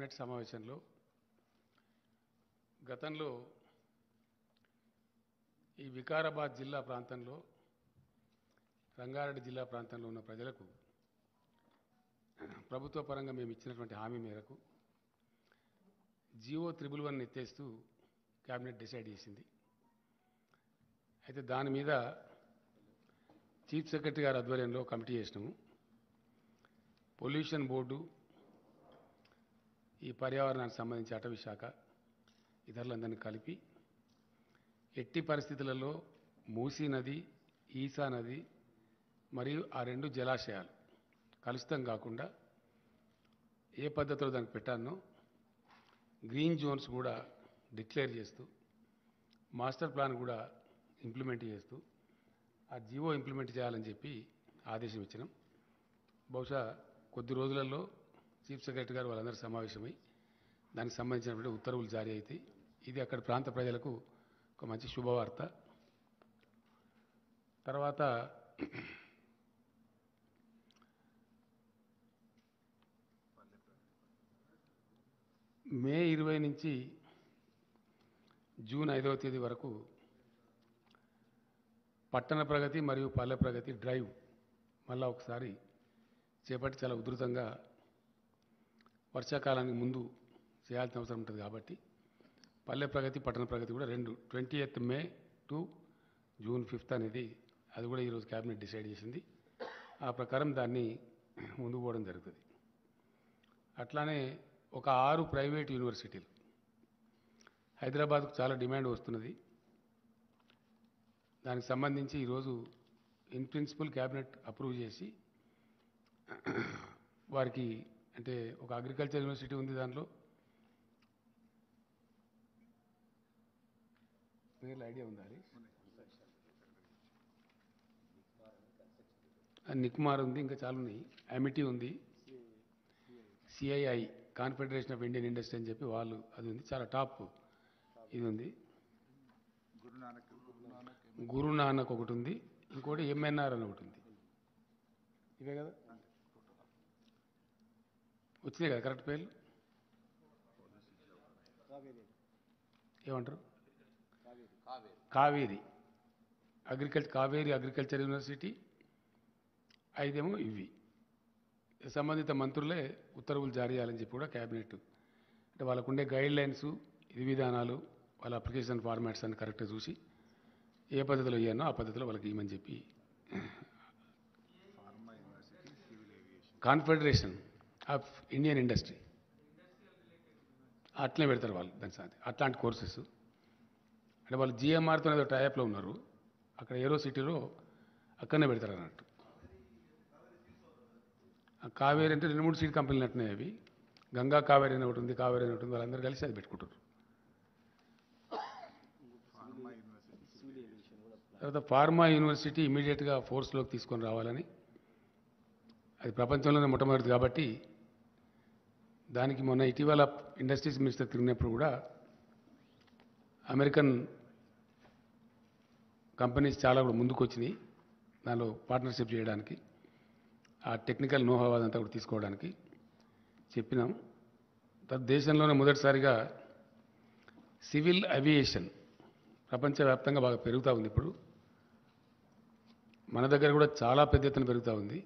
Cabinet సమావేశంలో గతంలో ఈ వికారాబాద్ జిల్లా ప్రాంతంలో రంగారెడ్డి జిల్లా ప్రాంతంలో ఉన్న ప్రజలకు ప్రభుత్వ పరంగా మేము ఇచ్చినటువంటి హామీ మేరకు జియో 111 ఎత్తేస్తూ క్యాబినెట్ డిసైడ్ చేసింది. అయితే దాని మీద చీఫ్ సెక్రటరీ గారి ఆధ్వర్యంలో కమిటీ చేసినాము. పొల్యూషన్ బోర్డు, ఈ పర్యావరణానికి సంబంధించి అటవీ శాఖ ఇతరులందరినీ కలిపి ఎట్టి పరిస్థితులలో మూసీ నది, ఈసా నది మరియు ఆ రెండు జలాశయాలు కలుషితం కాకుండా ఏ పద్ధతిలో దానికి పెట్టానో గ్రీన్ జోన్స్ కూడా డిక్లేర్ చేస్తూ మాస్టర్ ప్లాన్ కూడా ఇంప్లిమెంట్ చేస్తూ ఆ జీవో ఇంప్లిమెంట్ చేయాలని చెప్పి ఆదేశం ఇచ్చినాం. బహుశా కొద్ది రోజులలో చీఫ్ సెక్రటరీ గారు వాళ్ళందరూ సమావేశమై దానికి సంబంధించినటువంటి ఉత్తర్వులు జారీ అవుతాయి. ఇది అక్కడ ప్రాంత ప్రజలకు ఒక మంచి శుభవార్త. తర్వాత మే 20 నుంచి జూన్ 5వ తేదీ వరకు పట్టణ ప్రగతి మరియు పల్లె ప్రగతి డ్రైవ్ మళ్ళా ఒకసారి చేపట్టి చాలా ఉధృతంగా వర్షాకాలానికి ముందు చేయాల్సిన అవసరం ఉంటుంది కాబట్టి పల్లె ప్రగతి పట్టణ ప్రగతి కూడా 20th May to June 5th అనేది అది కూడా ఈరోజు క్యాబినెట్ డిసైడ్ చేసింది. ఆ ప్రకారం దాన్ని ముందుకు పోవడం జరుగుతుంది. అట్లానే ఒక 6 ప్రైవేట్ యూనివర్సిటీలు హైదరాబాద్కు చాలా డిమాండ్ వస్తున్నది. దానికి సంబంధించి ఈరోజు ఇన్ ప్రిన్సిపల్ క్యాబినెట్ అప్రూవ్ చేసి వారికి అంటే ఒక అగ్రికల్చర్ యూనివర్సిటీ ఉంది, దాంట్లో పేర్లు ఐడియా ఉందా? నిక్మార్ ఉంది, ఇంకా చాలా ఉన్నాయి. అమిటీ ఉంది, CII confederation of Indian industry అని చెప్పి వాళ్ళు అది ఉంది, చాలా టాప్ ఇది ఉంది. గురునానక్ ఒకటి ఉంది, ఇంకోటి ఎంఎన్ఆర్ అని ఒకటి ఉంది. ఇవే కదా వచ్చినాయి కదా కరెక్ట్ పేర్లు? ఏమంటారు? Kaveri agriculture university. 5 ఏమో ఇవి. సంబంధిత మంత్రులే ఉత్తర్వులు జారీ చేయాలని చెప్పి కూడా క్యాబినెట్ అంటే వాళ్ళకు ఉండే గైడ్ లైన్స్, విధి విధానాలు, వాళ్ళ అప్లికేషన్ ఫార్మాట్స్ అని కరెక్ట్గా చూసి ఏ పద్ధతిలో ఇవ్వనో ఆ పద్ధతిలో వాళ్ళకి ఇవ్వమని చెప్పి కాన్ఫెడరేషన్ ఆఫ్ ఇండియన్ ఇండస్ట్రీ అట్లనే పెడతారు వాళ్ళు. దాని సార్ అట్లాంటి కోర్సెస్ అంటే వాళ్ళు జిఎంఆర్తో ఏదో టైప్లో ఉన్నారు, అక్కడ ఏరో సిటీలో అక్కడనే పెడతారు అన్నట్టు. కావేరీ అంటే 2-3 సీడ్ కంపెనీలు అంటున్నాయి. అవి గంగా కావేరీ అని ఒకటి ఉంది, కావేరీ అని ఒకటి ఉంది, వాళ్ళందరూ కలిసి అది పెట్టుకుంటారు. తర్వాత ఫార్మా యూనివర్సిటీ ఇమీడియట్గా ఫోర్స్లోకి తీసుకొని రావాలని, అది ప్రపంచంలోనే మొట్టమొదటిది కాబట్టి దానికి మొన్న ఇటీవల ఇండస్ట్రీస్ మినిస్టర్ తిరిగినప్పుడు కూడా అమెరికన్ కంపెనీస్ చాలా కూడా ముందుకు వచ్చినాయి దానిలో పార్ట్నర్షిప్ చేయడానికి, ఆ టెక్నికల్ నోహా అదంతా కూడా తీసుకోవడానికి చెప్పినాం. దేశంలోనే మొదటిసారిగా సివిల్ అవియేషన్ ప్రపంచవ్యాప్తంగా బాగా పెరుగుతూ ఉంది. ఇప్పుడు మన దగ్గర కూడా చాలా పెద్ద ఎత్తున పెరుగుతూ ఉంది.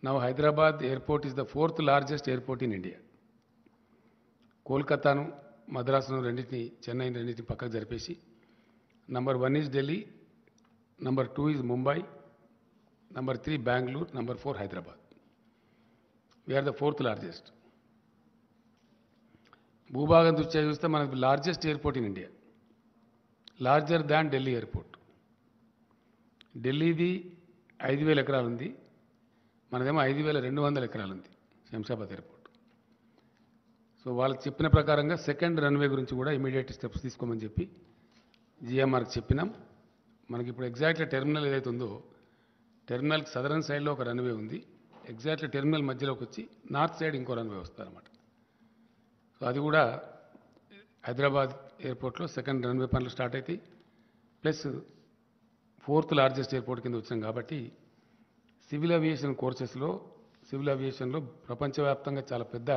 Now Hyderabad airport is the 4th largest airport in India. కోల్కతాను, మద్రాసును రెండింటిని, చెన్నైని రెండింటిని పక్కకు జరిపేసి number 1 is Delhi, number 2 is Mumbai, number 3 Bengaluru, number 4 Hyderabad. We're the 4th largest. భూభాగం దృష్ట్యా చూస్తే మనకు largest airport in India, larger than Delhi airport. ఢిల్లీది 5,000 ఎకరాలు ఉంది, మనదేమో 5,200 ఎకరాలు ఉంది శంషాబాద్ ఎయిర్పోర్ట్. సో వాళ్ళకి చెప్పిన ప్రకారంగా సెకండ్ రన్వే గురించి కూడా ఇమీడియట్ స్టెప్స్ తీసుకోమని చెప్పి జిఎంఆర్కి చెప్పినాం. మనకి ఇప్పుడు ఎగ్జాక్ట్లీ టెర్మినల్ ఏదైతే ఉందో టెర్మినల్కి సదరన్ సైడ్లో ఒక రన్వే ఉంది, ఎగ్జాక్ట్లీ టెర్మినల్ మధ్యలోకి వచ్చి నార్త్ సైడ్ ఇంకో రన్వే వస్తారన్నమాట. సో అది కూడా హైదరాబాద్ ఎయిర్పోర్ట్లో సెకండ్ రన్వే పనులు స్టార్ట్ అవుతాయి. ప్లస్ 4th లార్జెస్ట్ ఎయిర్పోర్ట్ కింద వచ్చాం కాబట్టి సివిల్ అవియేషన్ కోర్సెస్లో, సివిల్ అవియేషన్లో ప్రపంచవ్యాప్తంగా చాలా పెద్ద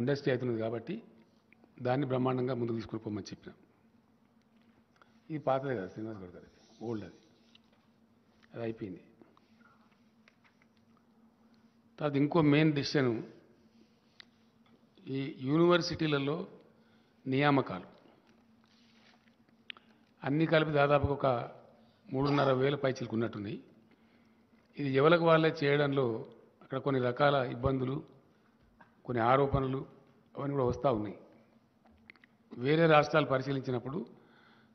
ఇండస్ట్రీ అవుతున్నది కాబట్టి దాన్ని బ్రహ్మాండంగా ముందుకు తీసుకుని పోమని చెప్పినాం. ఇది పాతదే కదా శ్రీనివాస్ గౌడ్ గారు, ఓల్డ్ అది అయిపోయింది. తర్వాత ఇంకో మెయిన్ డిసిషన్ ఈ యూనివర్సిటీలలో నియామకాలు అన్నీ కలిపి దాదాపుగా ఒక 3,500 పైచీలకు ఉన్నట్టున్నాయి. ఇది ఎవరికి వాళ్ళే చేయడంలో అక్కడ కొన్ని రకాల ఇబ్బందులు, కొన్ని ఆరోపణలు అవన్నీ కూడా వస్తూ ఉన్నాయి. వేరే రాష్ట్రాలు పరిశీలించినప్పుడు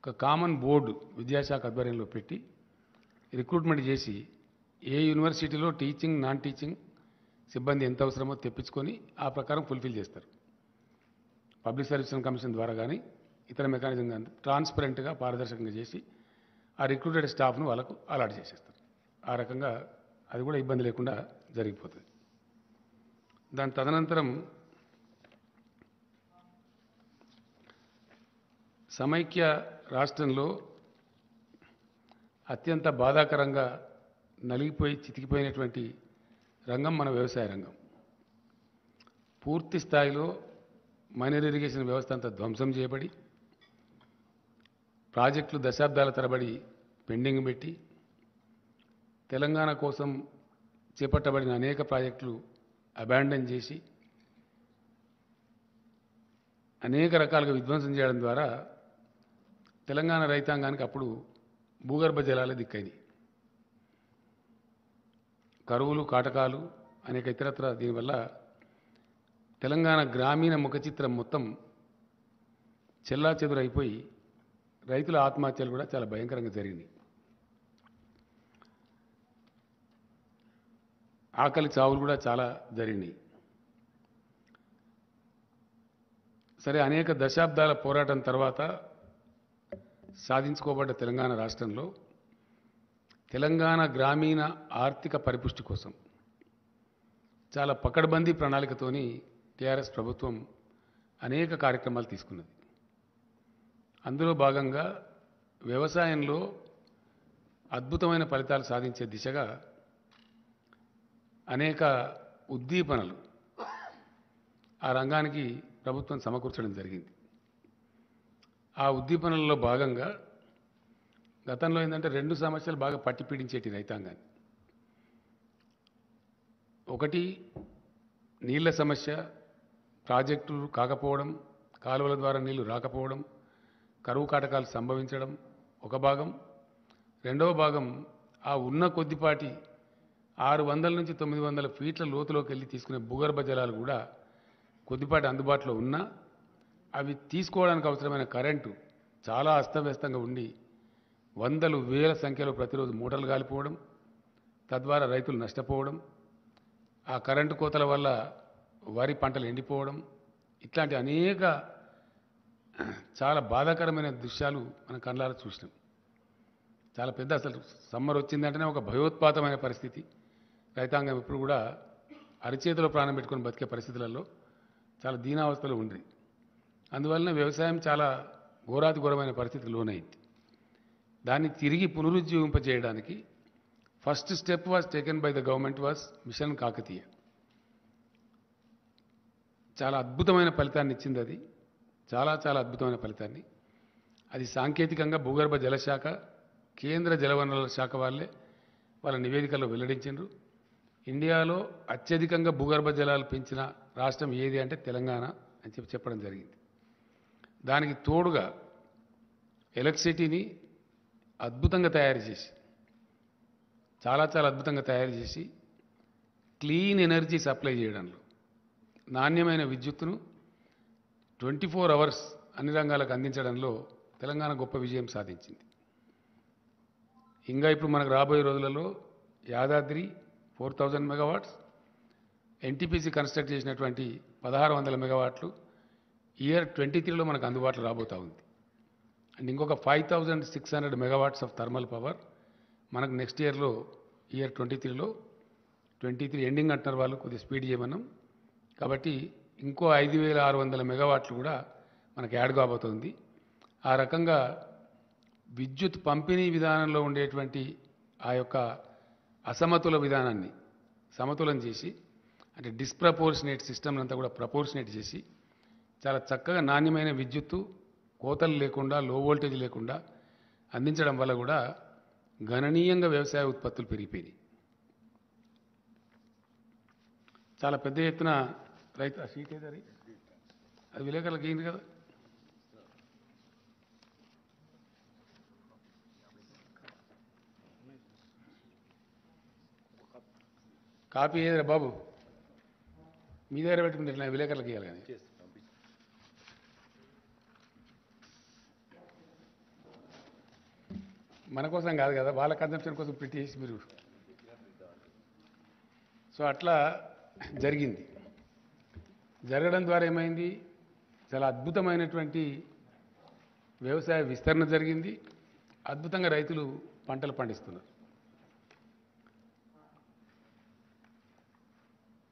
ఒక కామన్ బోర్డు విద్యాశాఖ ఆధ్వర్యంలో పెట్టి రిక్రూట్మెంట్ చేసి ఏ యూనివర్సిటీలో టీచింగ్ నాన్ టీచింగ్ సిబ్బంది ఎంత అవసరమో తెప్పించుకొని ఆ ప్రకారం ఫుల్ఫిల్ చేస్తారు. పబ్లిక్ సర్వీస్ కమిషన్ ద్వారా కానీ ఇతర మెకానిజం కానీ ట్రాన్స్పరెంట్గా పారదర్శకంగా చేసి ఆ రిక్రూటెడ్ స్టాఫ్ను వాళ్ళకు అలాట్ చేసేస్తారు. ఆ రకంగా అది కూడా ఇబ్బంది లేకుండా జరిగిపోతుంది. దాని తదనంతరం సమైక్య రాష్ట్రంలో అత్యంత బాధాకరంగా నలిగిపోయి చితికిపోయినటువంటి రంగం మన వ్యవసాయ రంగం. పూర్తి స్థాయిలో మైనర్ ఇరిగేషన్ వ్యవస్థ అంతా ధ్వంసం చేయబడి ప్రాజెక్టులు దశాబ్దాల తరబడి పెండింగ్ పెట్టి తెలంగాణ కోసం చేపట్టబడిన అనేక ప్రాజెక్టులు అబాండన్ చేసి అనేక రకాలుగా విధ్వంసం చేయడం ద్వారా తెలంగాణ రైతాంగానికి అప్పుడు భూగర్భ జలాలే దిక్కైంది. కరువులు, కాటకాలు, అనేక ఇతరత్ర దీనివల్ల తెలంగాణ గ్రామీణ ముఖ చిత్రం మొత్తం చెల్లాచెదురైపోయి రైతుల ఆత్మహత్యలు కూడా చాలా భయంకరంగా జరిగినాయి. ఆకలి చావులు కూడా చాలా జరిగినాయి. సరే, అనేక దశాబ్దాల పోరాటం తర్వాత సాధించుకోబడ్డ తెలంగాణ రాష్ట్రంలో తెలంగాణ గ్రామీణ ఆర్థిక పరిపుష్టి కోసం చాలా పకడ్బందీ ప్రణాళికతోని టీఆర్ఎస్ ప్రభుత్వం అనేక కార్యక్రమాలు తీసుకున్నది. అందులో భాగంగా వ్యవసాయంలో అద్భుతమైన ఫలితాలు సాధించే దిశగా అనేక ఉద్దీపనలు ఆ రంగానికి ప్రభుత్వం సమకూర్చడం జరిగింది. ఆ ఉద్దీపనలలో భాగంగా గతంలో ఏంటంటే 2 సమస్యలు బాగా పట్టి పీడించేటి రైతాంగాన్ని. ఒకటి నీళ్ల సమస్య, ప్రాజెక్టులు కాకపోవడం, కాలువల ద్వారా నీళ్లు రాకపోవడం, కరువు కాటకాలు సంభవించడం ఒక భాగం. రెండవ భాగం ఆ ఉన్న కొద్దిపాటి 600 నుంచి 900 ఫీట్ల లోతులోకి వెళ్ళి తీసుకునే భూగర్భ జలాలు కూడా కొద్దిపాటి అందుబాటులో ఉన్నా అవి తీసుకోవడానికి అవసరమైన కరెంటు చాలా అస్తవ్యస్తంగా ఉండి వందలు వేల సంఖ్యలో ప్రతిరోజు మూటలు కాలిపోవడం, తద్వారా రైతులు నష్టపోవడం, ఆ కరెంటు కోతల వల్ల వరి పంటలు ఎండిపోవడం, ఇట్లాంటి అనేక చాలా బాధాకరమైన దృశ్యాలు మనం కళ్ళారా చూసినాం. చాలా పెద్ద, అసలు సమ్మర్ వచ్చిందంటేనే ఒక భయోత్పాతమైన పరిస్థితి. రైతాంగం ఇప్పుడు కూడా అరిచేతిలో ప్రాణం పెట్టుకొని బతికే పరిస్థితులలో చాలా దీనావస్థలో ఉంది. అందువలన వ్యవసాయం చాలా ఘోరాతి ఘోరమైన పరిస్థితికి లోనైంది. దాన్ని తిరిగి పునరుజ్జీవింపజేయడానికి first step was taken by the government was mission Kakatiya. చాలా అద్భుతమైన ఫలితాన్ని ఇచ్చింది అది, చాలా చాలా అద్భుతమైన ఫలితాన్ని. అది సాంకేతికంగా భూగర్భ జలశాఖ, కేంద్ర జలవనరుల శాఖ వాళ్ళ నివేదికల్లో వెల్లడించారు. ఇండియాలో అత్యధికంగా భూగర్భ జలాలు పెంచిన రాష్ట్రం ఏది అంటే తెలంగాణ అని చెప్పడం జరిగింది. దానికి తోడుగా ఎలక్ట్రిసిటీని అద్భుతంగా తయారు చేసి, చాలా చాలా అద్భుతంగా తయారు చేసి క్లీన్ ఎనర్జీ సప్లై చేయడంలో, నాణ్యమైన విద్యుత్తును 24 అవర్స్ అన్ని రంగాలకు అందించడంలో తెలంగాణ గొప్ప విజయం సాధించింది. ఇంకా ఇప్పుడు మనకు రాబోయే రోజులలో యాదాద్రి 4000 మెగావాట్స్, ఎన్టీపీసీ కన్స్ట్రక్ట్ చేసినటువంటి 1600 మెగావాట్లు ఇయర్ 23లో మనకు అందుబాటులో రాబోతూ ఉంది. అండ్ ఇంకొక 5600 మెగావాట్స్ ఆఫ్ థర్మల్ పవర్ మనకు నెక్స్ట్ ఇయర్లో, ఇయర్ 23లో, 23 ఎండింగ్ అంటున్నారు వాళ్ళు, కొద్దిగా స్పీడ్ చేయమన్నాం కాబట్టి ఇంకో 5600 మెగావాట్లు కూడా మనకు యాడ్ కాబోతుంది. ఆ రకంగా విద్యుత్ పంపిణీ విధానంలో ఉండేటువంటి ఆ యొక్క అసమతుల విధానాన్ని సమతులం చేసి అంటే డిస్ప్రపోర్షనేట్ సిస్టమ్ అంతా కూడా ప్రపోర్షనేట్ చేసి చాలా చక్కగా నాణ్యమైన విద్యుత్తు కోతలు లేకుండా లో వోల్టేజ్ లేకుండా అందించడం వల్ల కూడా గణనీయంగా వ్యవసాయ ఉత్పత్తులు పెరిగిపోయినాయి. చాలా పెద్ద ఎత్తున రైతు ఆ షీట్ ఏది అది విలేకరులకు అయింది కదా. కాపీ ఏదిరా బాబు, మీ దగ్గర పెట్టుకుంటే నా విలేకరులకు ఇవ్వాలి కానీ. మన కోసం కాదు కదా, వాళ్ళ కన్సంప్షన్ కోసం ప్రింట్ చేసి మీరు. సో అట్లా జరిగింది. జరగడం ద్వారా ఏమైంది, చాలా అద్భుతమైనటువంటి వ్యవసాయ విస్తరణ జరిగింది. అద్భుతంగా రైతులు పంటలు పండిస్తున్నారు.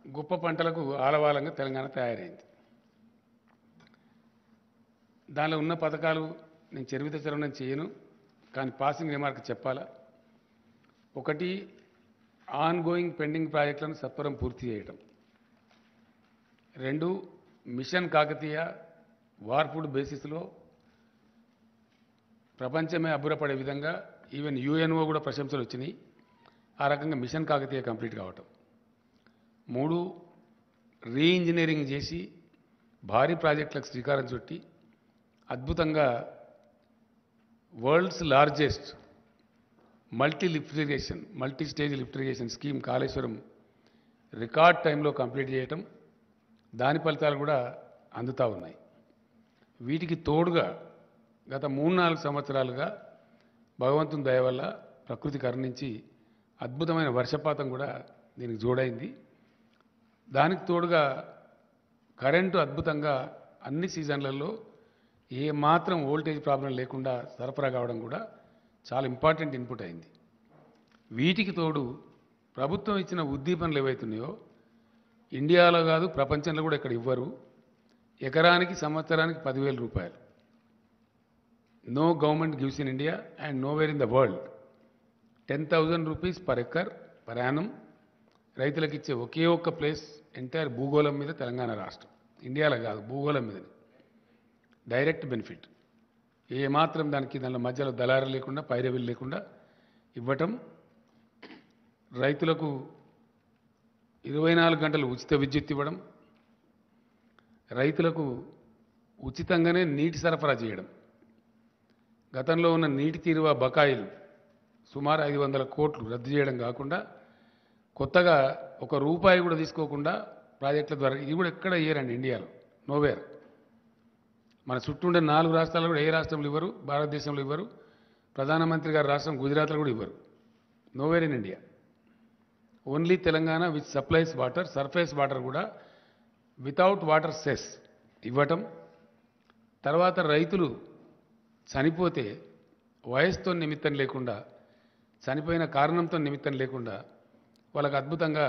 గొప్ప పంటలకు ఆలవాలంగా తెలంగాణ తయారైంది. దానిలో ఉన్న పథకాలు నేను చరిత్ర చరవడం చేయను, కానీ పాసింగ్ రిమార్క్ చెప్పాలా. ఒకటి, ఆన్ గోయింగ్ పెండింగ్ ప్రాజెక్టులను సత్వరం పూర్తి చేయటం. 2, మిషన్ కాకతీయ వార్పుడ్ బేసిస్లో ప్రపంచమే అబ్బురపడే విధంగా ఈవెన్ యుఎన్ఓ కూడా ప్రశంసలు వచ్చినాయి. ఆ రకంగా మిషన్ కాకతీయ కంప్లీట్ కావటం. 3, రీఇంజనీరింగ్ చేసి భారీ ప్రాజెక్టులకు శ్రీకారం చుట్టి అద్భుతంగా world's largest multi stage lift irrigation scheme Kaleshwaram record టైంలో కంప్లీట్ చేయటం. దాని ఫలితాలు కూడా అందుతూ ఉన్నాయి. వీటికి తోడుగా గత 3-4 సంవత్సరాలుగా భగవంతుని దయ వల్ల ప్రకృతి కరుణించి అద్భుతమైన వర్షపాతం కూడా దీనికి జోడైంది. దానికి తోడుగా కరెంటు అద్భుతంగా అన్ని సీజన్లలో ఏ మాత్రం వోల్టేజ్ ప్రాబ్లం లేకుండా సరఫరా కావడం కూడా చాలా ఇంపార్టెంట్ ఇన్పుట్ అయింది. వీటికి తోడు ప్రభుత్వం ఇచ్చిన ఉద్దీపనలు ఏవైతున్నాయో ఇండియాలో కాదు ప్రపంచంలో కూడా ఇక్కడ ఇవ్వరు. ఎకరానికి సంవత్సరానికి 10,000 రూపాయలు. No government gives in India and nowhere in the world 10,000 rupees per acre per annum రైతులకు ఇచ్చే ఒకే ఒక్క ప్లేస్ ఎంటైర్ భూగోళం మీద తెలంగాణ రాష్ట్రం. ఇండియాలో కాదు, భూగోళం మీద డైరెక్ట్ బెనిఫిట్. ఏ మాత్రం దానిలో మధ్యలో దళారు లేకుండా పైరవీలు లేకుండా ఇవ్వటం. రైతులకు 24 గంటలు ఉచిత విద్యుత్ ఇవ్వడం. రైతులకు ఉచితంగానే నీటి సరఫరా చేయడం. గతంలో ఉన్న నీటి తీరువ బకాయిలు సుమారు 500 కోట్లు రద్దు చేయడం కాకుండా కొత్తగా ₹1 కూడా తీసుకోకుండా ప్రాజెక్టుల ద్వారా, ఇది కూడా ఎక్కడ ఇయ్యరండి ఇండియాలో, నోవేర్. మన చుట్టూ ఉండే 4 రాష్ట్రాలు కూడా ఏ రాష్ట్రంలో ఇవ్వరు, భారతదేశంలో ఇవ్వరు. ప్రధానమంత్రి గారి రాష్ట్రం గుజరాత్లో కూడా ఇవ్వరు. Nowhere in India. Only Telangana which supplies water, surface water కూడా వితౌట్ వాటర్ సెస్ ఇవ్వటం. తర్వాత రైతులు చనిపోతే వయసుతో నిమిత్తం లేకుండా, చనిపోయిన కారణంతో నిమిత్తం లేకుండా వాళ్ళకు అద్భుతంగా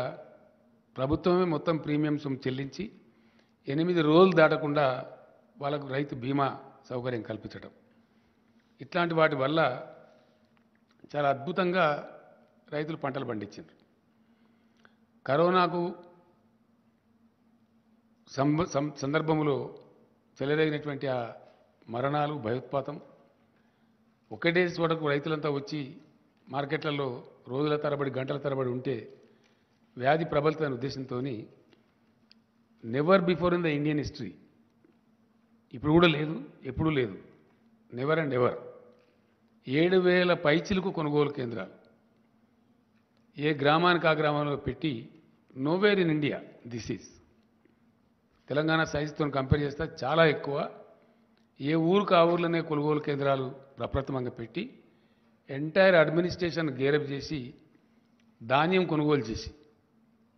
ప్రభుత్వమే మొత్తం ప్రీమియం సొమ్ము చెల్లించి 8 రోజులు దాటకుండా వాళ్ళకు రైతు బీమా సౌకర్యం కల్పించడం. ఇట్లాంటి వాటి వల్ల చాలా అద్భుతంగా రైతులు పంటలు పండించారు. కరోనాకు సందర్భంలో చెలరేగినటువంటి ఆ మరణాలు, భయోత్పాతం, ఒకటే చోటకు రైతులంతా వచ్చి మార్కెట్లలో రోజుల తరబడి గంటల తరబడి ఉంటే వ్యాధి ప్రబలుతున్న ఉద్దేశంతో never before in the Indian history, ఇప్పుడు కూడా లేదు, ఎప్పుడూ లేదు, నెవర్ అండ్ ఎవర్ 7,000 పైచిలకు కొనుగోలు కేంద్రాలు ఏ గ్రామానికి ఆ గ్రామంలో పెట్టి nowhere in India this is. Telangana సైజుతో కంపేర్ చేస్తే చాలా ఎక్కువ. ఏ ఊరికి ఆ ఊర్లోనే కొనుగోలు కేంద్రాలు ప్రప్రథమంగా పెట్టి ఎంటైర్ అడ్మినిస్ట్రేషన్ గేరప్ చేసి ధాన్యం కొనుగోలు చేసి,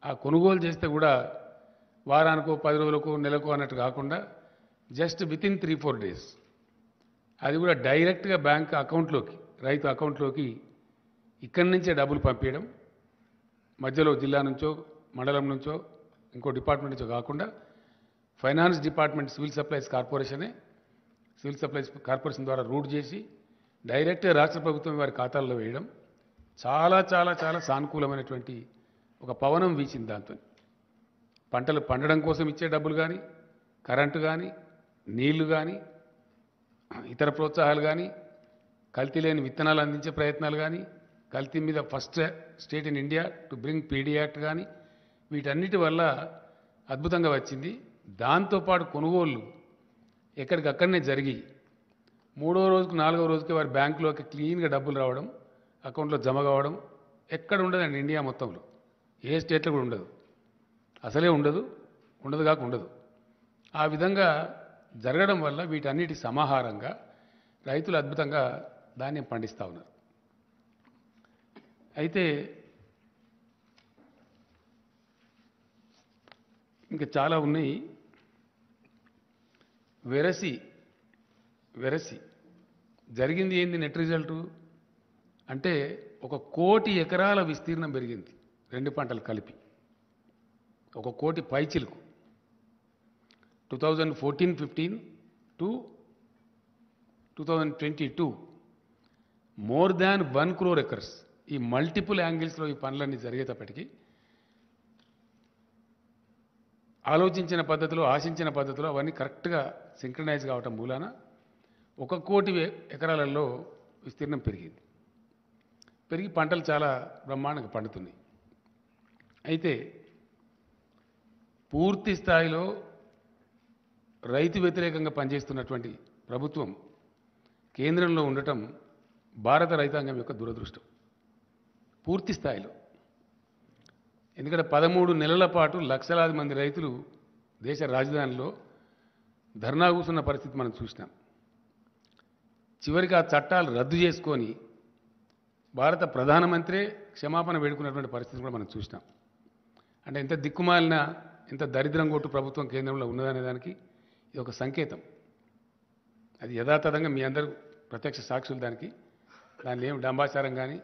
ఆ కొనుగోలు చేస్తే కూడా వారానికో 10 రోజులకో నెలకో అన్నట్టు కాకుండా జస్ట్ వితిన్ 3-4 డేస్ అది కూడా డైరెక్ట్గా బ్యాంక్ అకౌంట్లోకి, రైతు అకౌంట్లోకి ఇక్కడి నుంచే డబ్బులు పంపించడం. మధ్యలో జిల్లా నుంచో మండలం నుంచో ఇంకో డిపార్ట్మెంట్ నుంచో కాకుండా finance department civil supplies corporation ద్వారా రూట్ చేసి డైరెక్ట్గా రాష్ట్ర ప్రభుత్వం వారి ఖాతాల్లో వేయడం చాలా చాలా చాలా సానుకూలమైనటువంటి ఒక పవనం వీచింది. దాంతో పంటలు పండడం కోసం ఇచ్చే డబ్బులు కానీ, కరెంటు కానీ, నీళ్లు కానీ, ఇతర ప్రోత్సాహాలు కానీ, కల్తీ లేని విత్తనాలు అందించే ప్రయత్నాలు కానీ, కల్తీ మీద first state in India to bring PD act కానీ, వీటన్నిటి వల్ల అద్భుతంగా వచ్చింది. దాంతోపాటు కొనుగోళ్ళు ఎక్కడికక్కడనే జరిగి 3వ రోజుకు 4వ రోజుకి వారి బ్యాంకులోకి క్లీన్గా డబ్బులు రావడం, అకౌంట్లో జమ కావడం ఎక్కడ ఉండదండి ఇండియా మొత్తంలో. ఏ స్టేట్లో కూడా ఉండదు, అసలే ఉండదు, ఉండదు కాక ఉండదు. ఆ విధంగా జరగడం వల్ల వీటన్నిటి సమాహారంగా రైతులు అద్భుతంగా ధాన్యం పండిస్తూ ఉన్నారు. అయితే ఇంకా చాలా ఉన్నాయి. వెరసి జరిగింది ఏంది? నెట్ రిజల్టు అంటే 1 కోటి ఎకరాల విస్తీర్ణం పెరిగింది, 2 పంటలు కలిపి 1 కోటి పైచిలుకు. 2014-15 to 2022 more than 1 crore acres. ఈ మల్టిపుల్ యాంగిల్స్లో ఈ పనులన్నీ జరిగేటప్పటికీ ఆలోచించిన పద్ధతిలో, ఆశించిన పద్ధతిలో అవన్నీ కరెక్ట్గా సింక్రనైజ్ కావటం మూలాన 1 కోటి ఎకరాలలో విస్తీర్ణం పెరిగింది. పెరిగి పంటలు చాలా బ్రహ్మాండంగా పండుతున్నాయి. అయితే పూర్తి స్థాయిలో రైతు వ్యతిరేకంగా పనిచేస్తున్నటువంటి ప్రభుత్వం కేంద్రంలో ఉండటం భారత రైతాంగం యొక్క దురదృష్టం పూర్తి స్థాయిలో. ఎందుకంటే 13 నెలల పాటు లక్షలాది మంది రైతులు దేశ రాజధానిలో ధర్నా కూర్చున్న పరిస్థితి మనం చూసినాం. చివరికి ఆ చట్టాలు రద్దు చేసుకొని భారత ప్రధానమంత్రే క్షమాపణ వేడుకున్నటువంటి పరిస్థితి కూడా మనం చూసినాం. అంటే ఎంత దిక్కుమాలిన, ఎంత దరిద్రం కొట్టు ప్రభుత్వం కేంద్రంలో ఉన్నదనే దానికి ఇది ఒక సంకేతం. అది యథాతథంగా మీ అందరూ ప్రత్యక్ష సాక్షులు. దానిలో ఏం డంబాచారం కానీ,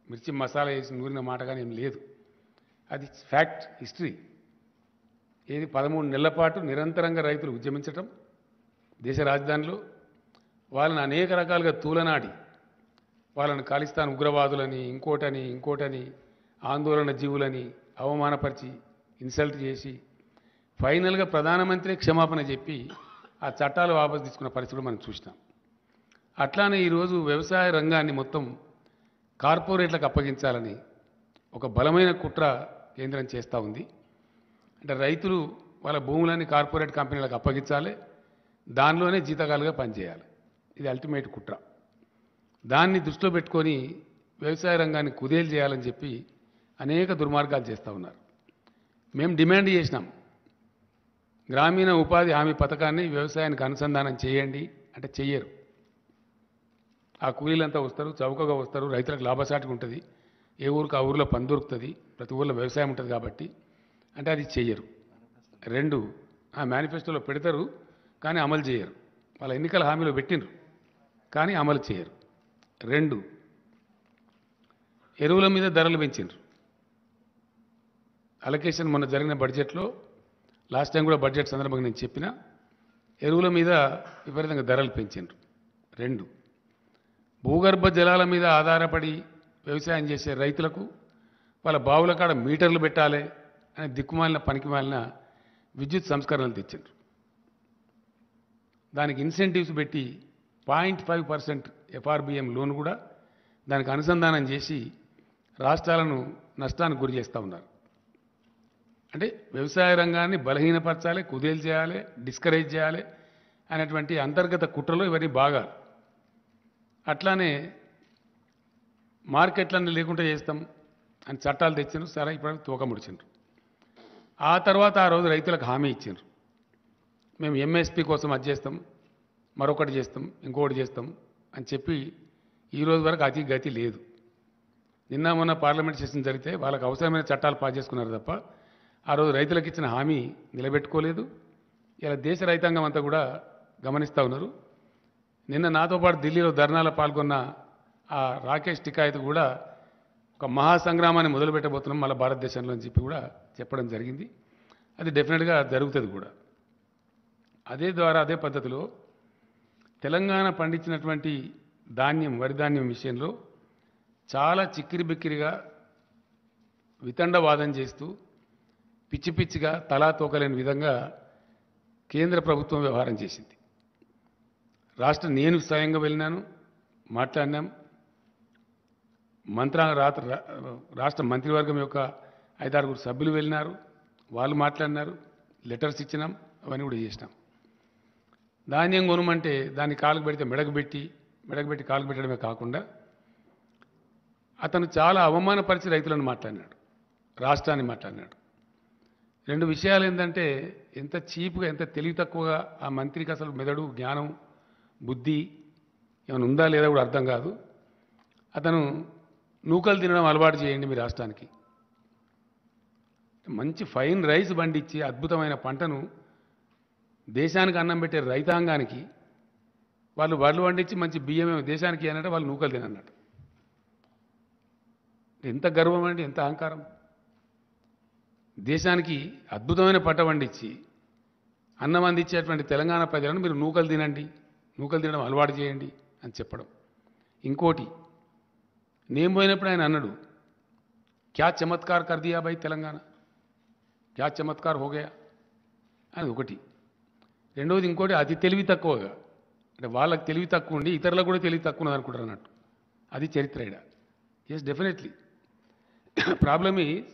మిర్చి మసాలా వేసి నూరిన మాట కానీ ఏం లేదు. అది ఫ్యాక్ట్, హిస్టరీ. ఏది 13 నెలల పాటు నిరంతరంగా రైతులు ఉద్యమించటం దేశ రాజధానిలో, వాళ్ళని అనేక రకాలుగా తూలనాడి, వాళ్ళని ఖాళిస్తాన్ ఉగ్రవాదులని, ఇంకోటని ఆందోళన జీవులని అవమానపరిచి, ఇన్సల్ట్ చేసి ఫైనల్గా ప్రధానమంత్రి క్షమాపణ చెప్పి ఆ చట్టాలు వాపసు తీసుకున్న పరిస్థితి మనం చూసినాం. అట్లానే ఈరోజు వ్యవసాయ రంగాన్ని మొత్తం కార్పొరేట్లకు అప్పగించాలని ఒక బలమైన కుట్ర కేంద్రం చేస్తూ ఉంది. అంటే రైతులు వాళ్ళ భూములన్నీ కార్పొరేట్ కంపెనీలకు అప్పగించాలి, దానిలోనే జీతగాలుగా పనిచేయాలి. ఇది అల్టిమేట్ కుట్ర. దాన్ని దృష్టిలో పెట్టుకొని వ్యవసాయ రంగాన్ని కుదేలు చేయాలని చెప్పి అనేక దుర్మార్గాలు చేస్తూ ఉన్నారు. మేము డిమాండ్ చేసినాం, గ్రామీణ ఉపాధి హామీ పథకాన్ని వ్యవసాయానికి అనుసంధానం చేయండి అంటే చెయ్యరు. ఆ కూలీలంతా వస్తారు, చౌకగా వస్తారు, రైతులకు లాభసాటిగా ఉంటుంది, ఏ ఊరికి ఆ ఊరిలో పని దొరుకుతుంది, ప్రతి ఊళ్ళో వ్యవసాయం ఉంటుంది కాబట్టి అంటే అది చెయ్యరు. 2 ఆ మేనిఫెస్టోలో పెడతారు కానీ అమలు చేయరు. వాళ్ళ ఎన్నికల హామీలో పెట్టినరు కానీ అమలు చేయరు. 2 ఎరువుల మీద ధరలు పెంచిండ్రు. అలొకేషన్ మొన్న జరిగిన బడ్జెట్లో, లాస్ట్ టైం కూడా బడ్జెట్ సందర్భంగా నేను చెప్పిన, ఎరువుల మీద విపరీతంగా ధరలు పెంచిండ్రు. 2 భూగర్భ జలాల మీద ఆధారపడి వ్యవసాయం చేసే రైతులకు వాళ్ళ బావుల కాడ మీటర్లు పెట్టాలి అని దిక్కుమాలిన పనికిమాలిన విద్యుత్ సంస్కరణలు తెచ్చిండ్రు. దానికి ఇన్సెంటివ్స్ పెట్టి 0.5% FRBM లోన్ కూడా దానికి అనుసంధానం చేసి రాష్ట్రాలను నష్టానికి గురి చేస్తూ ఉన్నారు. అంటే వ్యవసాయ రంగాన్ని బలహీనపరచాలి, కుదేలు చేయాలి, డిస్కరేజ్ చేయాలి అనేటువంటి అంతర్గత కుట్రలో ఇవన్నీ బాగా. అట్లానే మార్కెట్లన్నీ లేకుండా చేస్తాం అని చట్టాలు తెచ్చిండ్రు. సరే, ఇప్పుడు తూక ముడిచిండ్రు. ఆ తర్వాత ఆ రోజు రైతులకు హామీ ఇచ్చిండ్రు, మేము MSP కోసం అది చేస్తాం, మరొకటి చేస్తాం, ఇంకొకటి చేస్తాం అని చెప్పి ఈరోజు వరకు అతి గతి లేదు. నిన్న మొన్న పార్లమెంట్ సెషన్ జరిగితే వాళ్ళకి అవసరమైన చట్టాలు పాస్ చేసుకున్నారు తప్ప ఆ రోజు రైతులకు ఇచ్చిన హామీ నిలబెట్టుకోలేదు. ఇలా దేశ రైతాంగం అంతా కూడా గమనిస్తూ ఉన్నారు. నిన్న నాతో పాటు ఢిల్లీలో ధర్నాలో పాల్గొన్న ఆ రాకేష్ టికాయత్ కూడా ఒక మహాసంగ్రామాన్ని మొదలుపెట్టబోతున్నాం మళ్ళీ భారతదేశంలో అని చెప్పి కూడా చెప్పడం జరిగింది. అది డెఫినెట్గా జరుగుతుంది కూడా. అదే పద్ధతిలో తెలంగాణ పండించినటువంటి ధాన్యం, వరి ధాన్యం విషయంలో చాలా చిక్కిరి బిక్కిరిగా వితండవాదం చేస్తూ పిచ్చి పిచ్చిగా తలా తోకలేని విధంగా కేంద్ర ప్రభుత్వం వ్యవహారం చేసింది. నేను స్వయంగా వెళ్ళినాను, మాట్లాడినాం. రాష్ట్ర మంత్రివర్గం యొక్క 5-6 సభ్యులు వెళ్ళినారు, వాళ్ళు మాట్లాడినారు, లెటర్స్ ఇచ్చినాం, అవన్నీ కూడా చేసినాం. ధాన్యం కొనమంటే దాన్ని కాలుకు పెడితే మెడకు పెట్టి కాలుకు పెట్టడమే కాకుండా అతను చాలా అవమానపరిచి రైతులను మాట్లాడినాడు, రాష్ట్రాన్ని మాట్లాడినాడు. 2 విషయాలు ఏంటంటే ఎంత చీప్గా, ఎంత తెలివి తక్కువగా ఆ మంత్రికి అసలు మెదడు, జ్ఞానం, బుద్ధి ఏమైనా ఉందా లేదా కూడా అర్థం కాదు. అతను నూకలు తినడం అలవాటు చేయండి మీ రాష్ట్రానికి. మంచి ఫైన్ రైస్ పండించి అద్భుతమైన పంటను దేశానికి అన్నం పెట్టే రైతాంగానికి వాళ్ళు వడ్లు పండించి మంచి బియ్యమే దేశానికి అన్నట్టు వాళ్ళు నూకలు తినన్నట్టు. ఎంత గర్వం అండి, ఎంత అహంకారం. దేశానికి అద్భుతమైన పంట పండించి అన్నం అందించేటువంటి తెలంగాణ ప్రజలను మీరు నూకలు తినండి, నూకలు తినడం అలవాటు చేయండి అని చెప్పడం. ఇంకోటి, నేను పోయినప్పుడు ఆయన అన్నాడు, క్యా చమత్కార్ కర్ దియా భాయ్ తెలంగాణ, క్యా చమత్కార్ హో గయా అని ఒకటి. రెండవది ఇంకోటి, అతి తెలివి తక్కువగా, అంటే వాళ్ళకి తెలివి తక్కువ ఉండి ఇతరులకు కూడా తెలివి తక్కువ ఉన్నది అనుకుంటారు అన్నట్టు. అది చరిత్ర ఇడ. Yes, definitely. ప్రాబ్లమ్ ఈజ్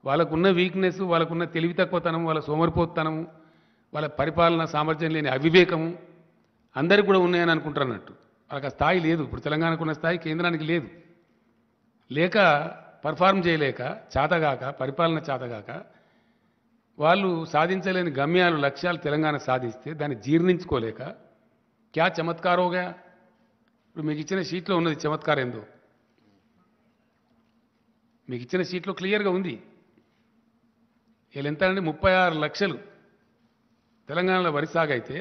వాళ్ళకున్న వీక్నెస్, వాళ్ళకున్న తెలివి తక్కువతనం, వాళ్ళ సోమరిపోతనము, వాళ్ళ పరిపాలన సామర్థ్యం లేని అవివేకము అందరికీ కూడా ఉన్నాయని అనుకుంటారు అన్నట్టు. వాళ్ళకి ఆ స్థాయి లేదు. ఇప్పుడు తెలంగాణకు ఉన్న స్థాయి కేంద్రానికి లేదు. లేక పర్ఫార్మ్ చేయలేక, చేతగాక, పరిపాలన చేతగాక వాళ్ళు సాధించలేని గమ్యాలు, లక్ష్యాలు తెలంగాణ సాధిస్తే దాన్ని జీర్ణించుకోలేక క్యా చమత్కార్ హో గయా. ఇప్పుడు మీకు ఇచ్చిన షీట్లో ఉన్నది చమత్కారం ఏందో, మీకు ఇచ్చిన షీట్లో క్లియర్గా ఉంది. వీళ్ళు ఎంత అంటే 36 లక్షలు తెలంగాణలో వరి సాగు అయితే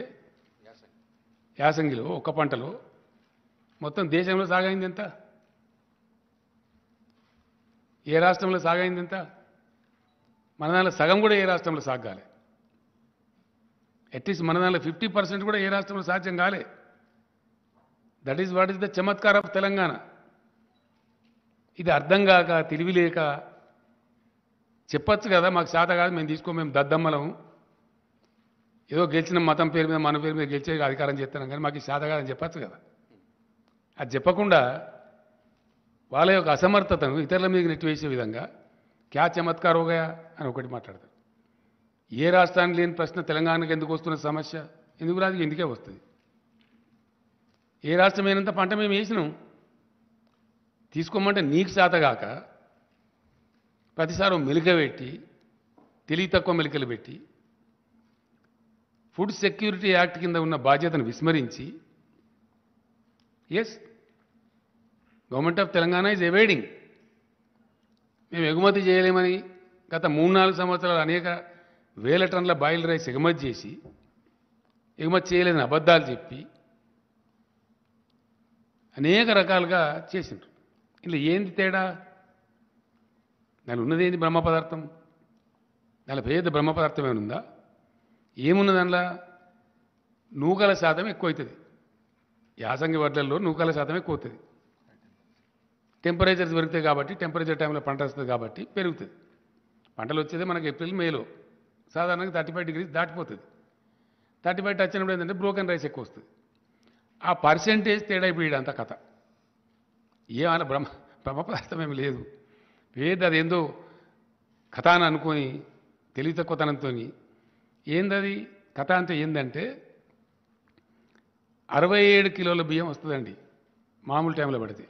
యాసంగిలో ఒక్క పంటలో, మొత్తం దేశంలో సాగైంది ఎంత? ఏ రాష్ట్రంలో సాగైంది ఎంత? మన దానిలో సగం కూడా ఏ రాష్ట్రంలో సాగాలి. అట్లీస్ట్ మన దానిలో 50% కూడా ఏ రాష్ట్రంలో సాధ్యం కాలే. That is what is the Chamatkar of Telangana. ఇది అర్థం కాక, తెలివి లేక చెప్పచ్చు కదా, మాకు శాత కాదు, మేము దద్దమ్మలము, ఏదో గెలిచిన మతం పేరు మీద, మన పేరు మీద గెలిచే అధికారం చేస్తున్నాం, కానీ మాకు శాత కాదని చెప్పచ్చు కదా. అది చెప్పకుండా వాళ్ళ యొక్క అసమర్థతను ఇతరుల మీద నెట్టివేసే విధంగా క్యా చమత్కార్ హో గయా అని ఒకటి మాట్లాడతారు. ఏ రాష్ట్రానికి లేని ప్రశ్న తెలంగాణకు ఎందుకు వస్తున్న సమస్య? ఎందుకు రాదు? ఎందుకే వస్తుంది. ఏ రాష్ట్రమైనంత పంట మేము వేసినాం, తీసుకోమంటే నీకు శాతగాక ప్రతిసారి మెలికబెట్టి, తెలివి తక్కువ మెలికలు పెట్టి, ఫుడ్ సెక్యూరిటీ యాక్ట్ కింద ఉన్న బాధ్యతను విస్మరించి, yes, government of Telangana is avoiding. మేము ఎగుమతి చేయలేమని గత 3-4 సంవత్సరాలు అనేక వేల టన్నుల బాయిల్ రైస్ ఎగుమతి చేసి, ఎగుమతి చేయలేదని అబద్ధాలు చెప్పి అనేక రకాలుగా చేసిండ్రు. ఇలా ఏంది తేడా? దాని ఉన్నది ఏంది? బ్రహ్మ పదార్థం. దాని పేద బ్రహ్మ పదార్థం ఏమనుందా? ఏమున్నది దానిలో? నూకల శాతం ఎక్కువ అవుతుంది. యాసంగి వడ్లల్లో నూకల శాతం ఎక్కువ అవుతుంది. టెంపరేచర్స్ పెరుగుతాయి కాబట్టి, టెంపరేచర్ టైంలో పంట వస్తుంది కాబట్టి పెరుగుతుంది. పంటలు వచ్చేది మనకి ఏప్రిల్ మేలో, సాధారణంగా 35 degrees దాటిపోతుంది. 35 టచ్ అయినప్పుడు ఏంటంటే బ్రోకెన్ రైస్ ఎక్కువ వస్తుంది. ఆ పర్సెంటేజ్ తేడా ఇప్పుడు ఇదంతా కథ. ఏమైనా బ్రహ్మ పదార్థం ఏమి లేదు. అదేందో కథ అని అనుకొని తెలివి తక్కువతనంతో ఏందది కథ అంటే ఏంటంటే 67 కిలోల బియ్యం వస్తుందండి మామూలు టైంలో పడితే.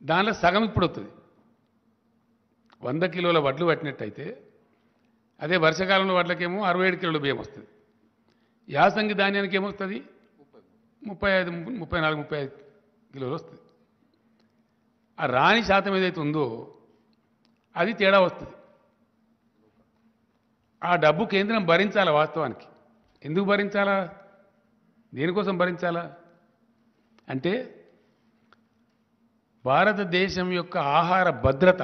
దానిలో సగం ఇప్పుడు వస్తుంది. 100 కిలోల వడ్లు పట్టినట్టయితే అదే వర్షాకాలంలో వడ్లకేమో 67 కిలోల బియ్యం వస్తుంది. యాసంగి ధాన్యానికి ఏమొస్తుంది? 34-35 కిలోలు వస్తుంది. ఆ రాణి శాతం ఏదైతే ఉందో అది తేడా వస్తుంది. ఆ డబ్బు కేంద్రం భరించాలా? వాస్తవానికి ఎందుకు భరించాలా? దేనికోసం భరించాలా అంటే భారతదేశం యొక్క ఆహార భద్రత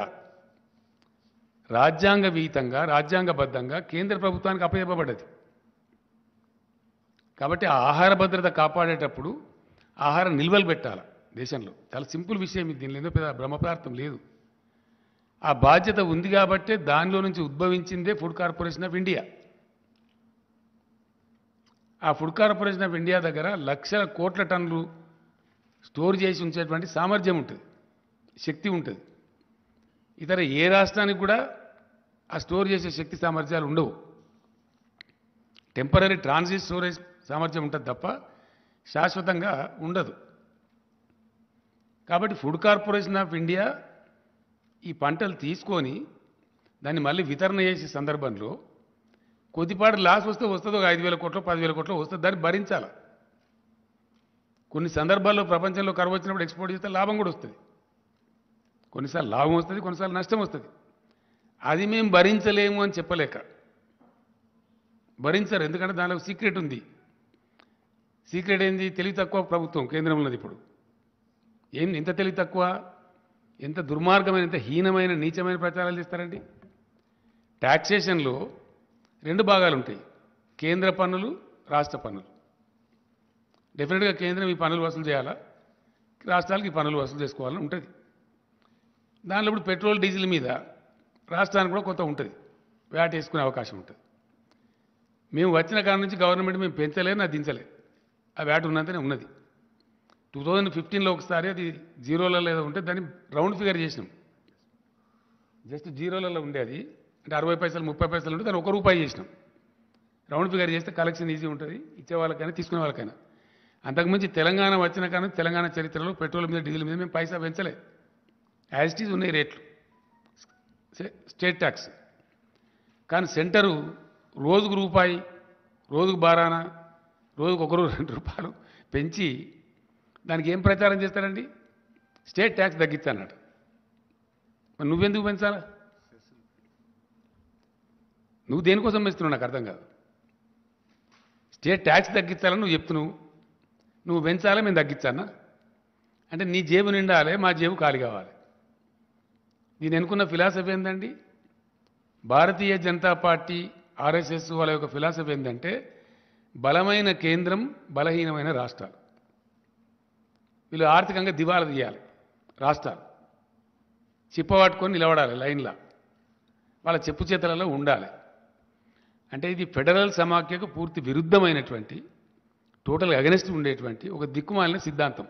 రాజ్యాంగవిహితంగా, రాజ్యాంగబద్ధంగా కేంద్ర ప్రభుత్వానికి అప్పచెప్పబడ్డది. కాబట్టి ఆ ఆహార భద్రత కాపాడేటప్పుడు ఆహార నిల్వలు పెట్టాలి దేశంలో. చాలా సింపుల్ విషయం ఇది. దీనిలో ఏదో పెద్ద బ్రహ్మ పదార్థం లేదు. ఆ బాధ్యత ఉంది కాబట్టే దానిలో నుంచి ఉద్భవించిందే ఫుడ్ కార్పొరేషన్ ఆఫ్ ఇండియా. ఆ ఫుడ్ కార్పొరేషన్ ఆఫ్ ఇండియా దగ్గర లక్షల కోట్ల టన్నులు స్టోర్ చేసి ఉంచేటువంటి సామర్థ్యం ఉంటుంది, శక్తి ఉంటుంది. ఇతర ఏ రాష్ట్రానికి కూడా ఆ స్టోర్ చేసే శక్తి సామర్థ్యాలు ఉండవు. టెంపరీ ట్రాన్సిట్ స్టోరేజ్ సామర్థ్యం ఉంటుంది తప్ప శాశ్వతంగా ఉండదు. కాబట్టి ఫుడ్ కార్పొరేషన్ ఆఫ్ ఇండియా ఈ పంటలు తీసుకొని దాన్ని మళ్ళీ వితరణ చేసే సందర్భంలో కొద్దిపాటి లాస్ వస్తే వస్తుంది, ఒక 5,000 కోట్లు 10,000 కోట్లు వస్తుంది, దాన్ని భరించాలి. కొన్ని సందర్భాల్లో ప్రపంచంలో కరువు వచ్చినప్పుడు ఎక్స్పోర్ట్ చేస్తే లాభం కూడా వస్తుంది, కొన్నిసార్లు లాభం వస్తుంది, కొన్నిసార్లు నష్టం వస్తుంది. అది మేము భరించలేము అని చెప్పలేక భరించరు, ఎందుకంటే దానిలో సీక్రెట్ ఉంది. సీక్రెట్ ఏంది? తెలివి తక్కువ ప్రభుత్వం కేంద్రంలో ఇప్పుడు. ఏం ఎంత తెలివి తక్కువ, ఎంత దుర్మార్గమైన, ఎంత హీనమైన నీచమైన ప్రచారాలు చేస్తారండి. ట్యాక్సేషన్లో 2 భాగాలు ఉంటాయి, కేంద్ర పన్నులు, రాష్ట్ర పన్నులు. డెఫినెట్గా కేంద్రం ఈ పన్నులు వసూలు చేయాలా, రాష్ట్రాలకు ఈ పన్నులు వసూలు చేసుకోవాలని ఉంటుంది. దానిలో ఇప్పుడు పెట్రోల్ డీజిల్ మీద రాష్ట్రానికి కూడా కొంత ఉంటుంది, వ్యాట్ వేసుకునే అవకాశం ఉంటుంది. మేము వచ్చిన కాడ నుంచి గవర్నమెంట్ మేము పెంచలేదు, అది దించలేదు, ఆ వ్యాట్ ఉన్నంతనే ఉన్నది. 2015లో ఒకసారి అది జీరోలలో ఏదో ఉంటే దాన్ని రౌండ్ ఫిగర్ చేసినాం. జస్ట్ జీరోలలో ఉండేది, అంటే 60 పైసలు 30 పైసలు ఉంటే దాన్ని ₹1 చేసినాం. రౌండ్ ఫిగర్ చేస్తే కలెక్షన్ ఈజీ ఉంటుంది, ఇచ్చే వాళ్ళకైనా తీసుకునే వాళ్ళకైనా. అంతకుమించి తెలంగాణ వచ్చిన కానీ తెలంగాణ చరిత్రలో పెట్రోల్ మీద డీజిల్ మీద మేము పైసా పెంచలేదు, యాజ్ ఇట్ ఈజ్ ఉన్నాయి రేట్లు, స్టేట్ ట్యాక్స్. కానీ సెంటరు రోజుకు ₹1, రోజుకు బారాన, రోజుకు ₹1 పెంచి దానికి ఏం ప్రచారం చేస్తారండి? స్టేట్ ట్యాక్స్ తగ్గించన్నట్టు. మరి నువ్వెందుకు పెంచాలా? నువ్వు దేనికోసం పెంచుతున్నావు నాకు అర్థం కాదు. స్టేట్ ట్యాక్స్ తగ్గించాలని నువ్వు చెప్తున్నావు, నువ్వు పెంచాలా మేము తగ్గించానా? అంటే నీ జేబు నిండాలి, మా జేబు ఖాళీ కావాలి. నేను ఎన్నుకున్న ఫిలాసఫీ ఏంటండి? భారతీయ జనతా పార్టీ ఆర్ఎస్ఎస్ వాళ్ళ యొక్క ఫిలాసఫీ ఏంటంటే బలమైన కేంద్రం, బలహీనమైన రాష్ట్రాలు. వీళ్ళు ఆర్థికంగా దివాలా తీయాలి, రాష్ట్రాలు చిప్పబట్టుకొని నిలబడాలి లైన్లా, వాళ్ళ చెప్పు చేతలలో ఉండాలి. అంటే ఇది ఫెడరల్ సమాఖ్యకు పూర్తి విరుద్ధమైనటువంటి, టోటల్ అగెనిస్ట్ ఉండేటువంటి ఒక దిక్కుమాలిన సిద్ధాంతం.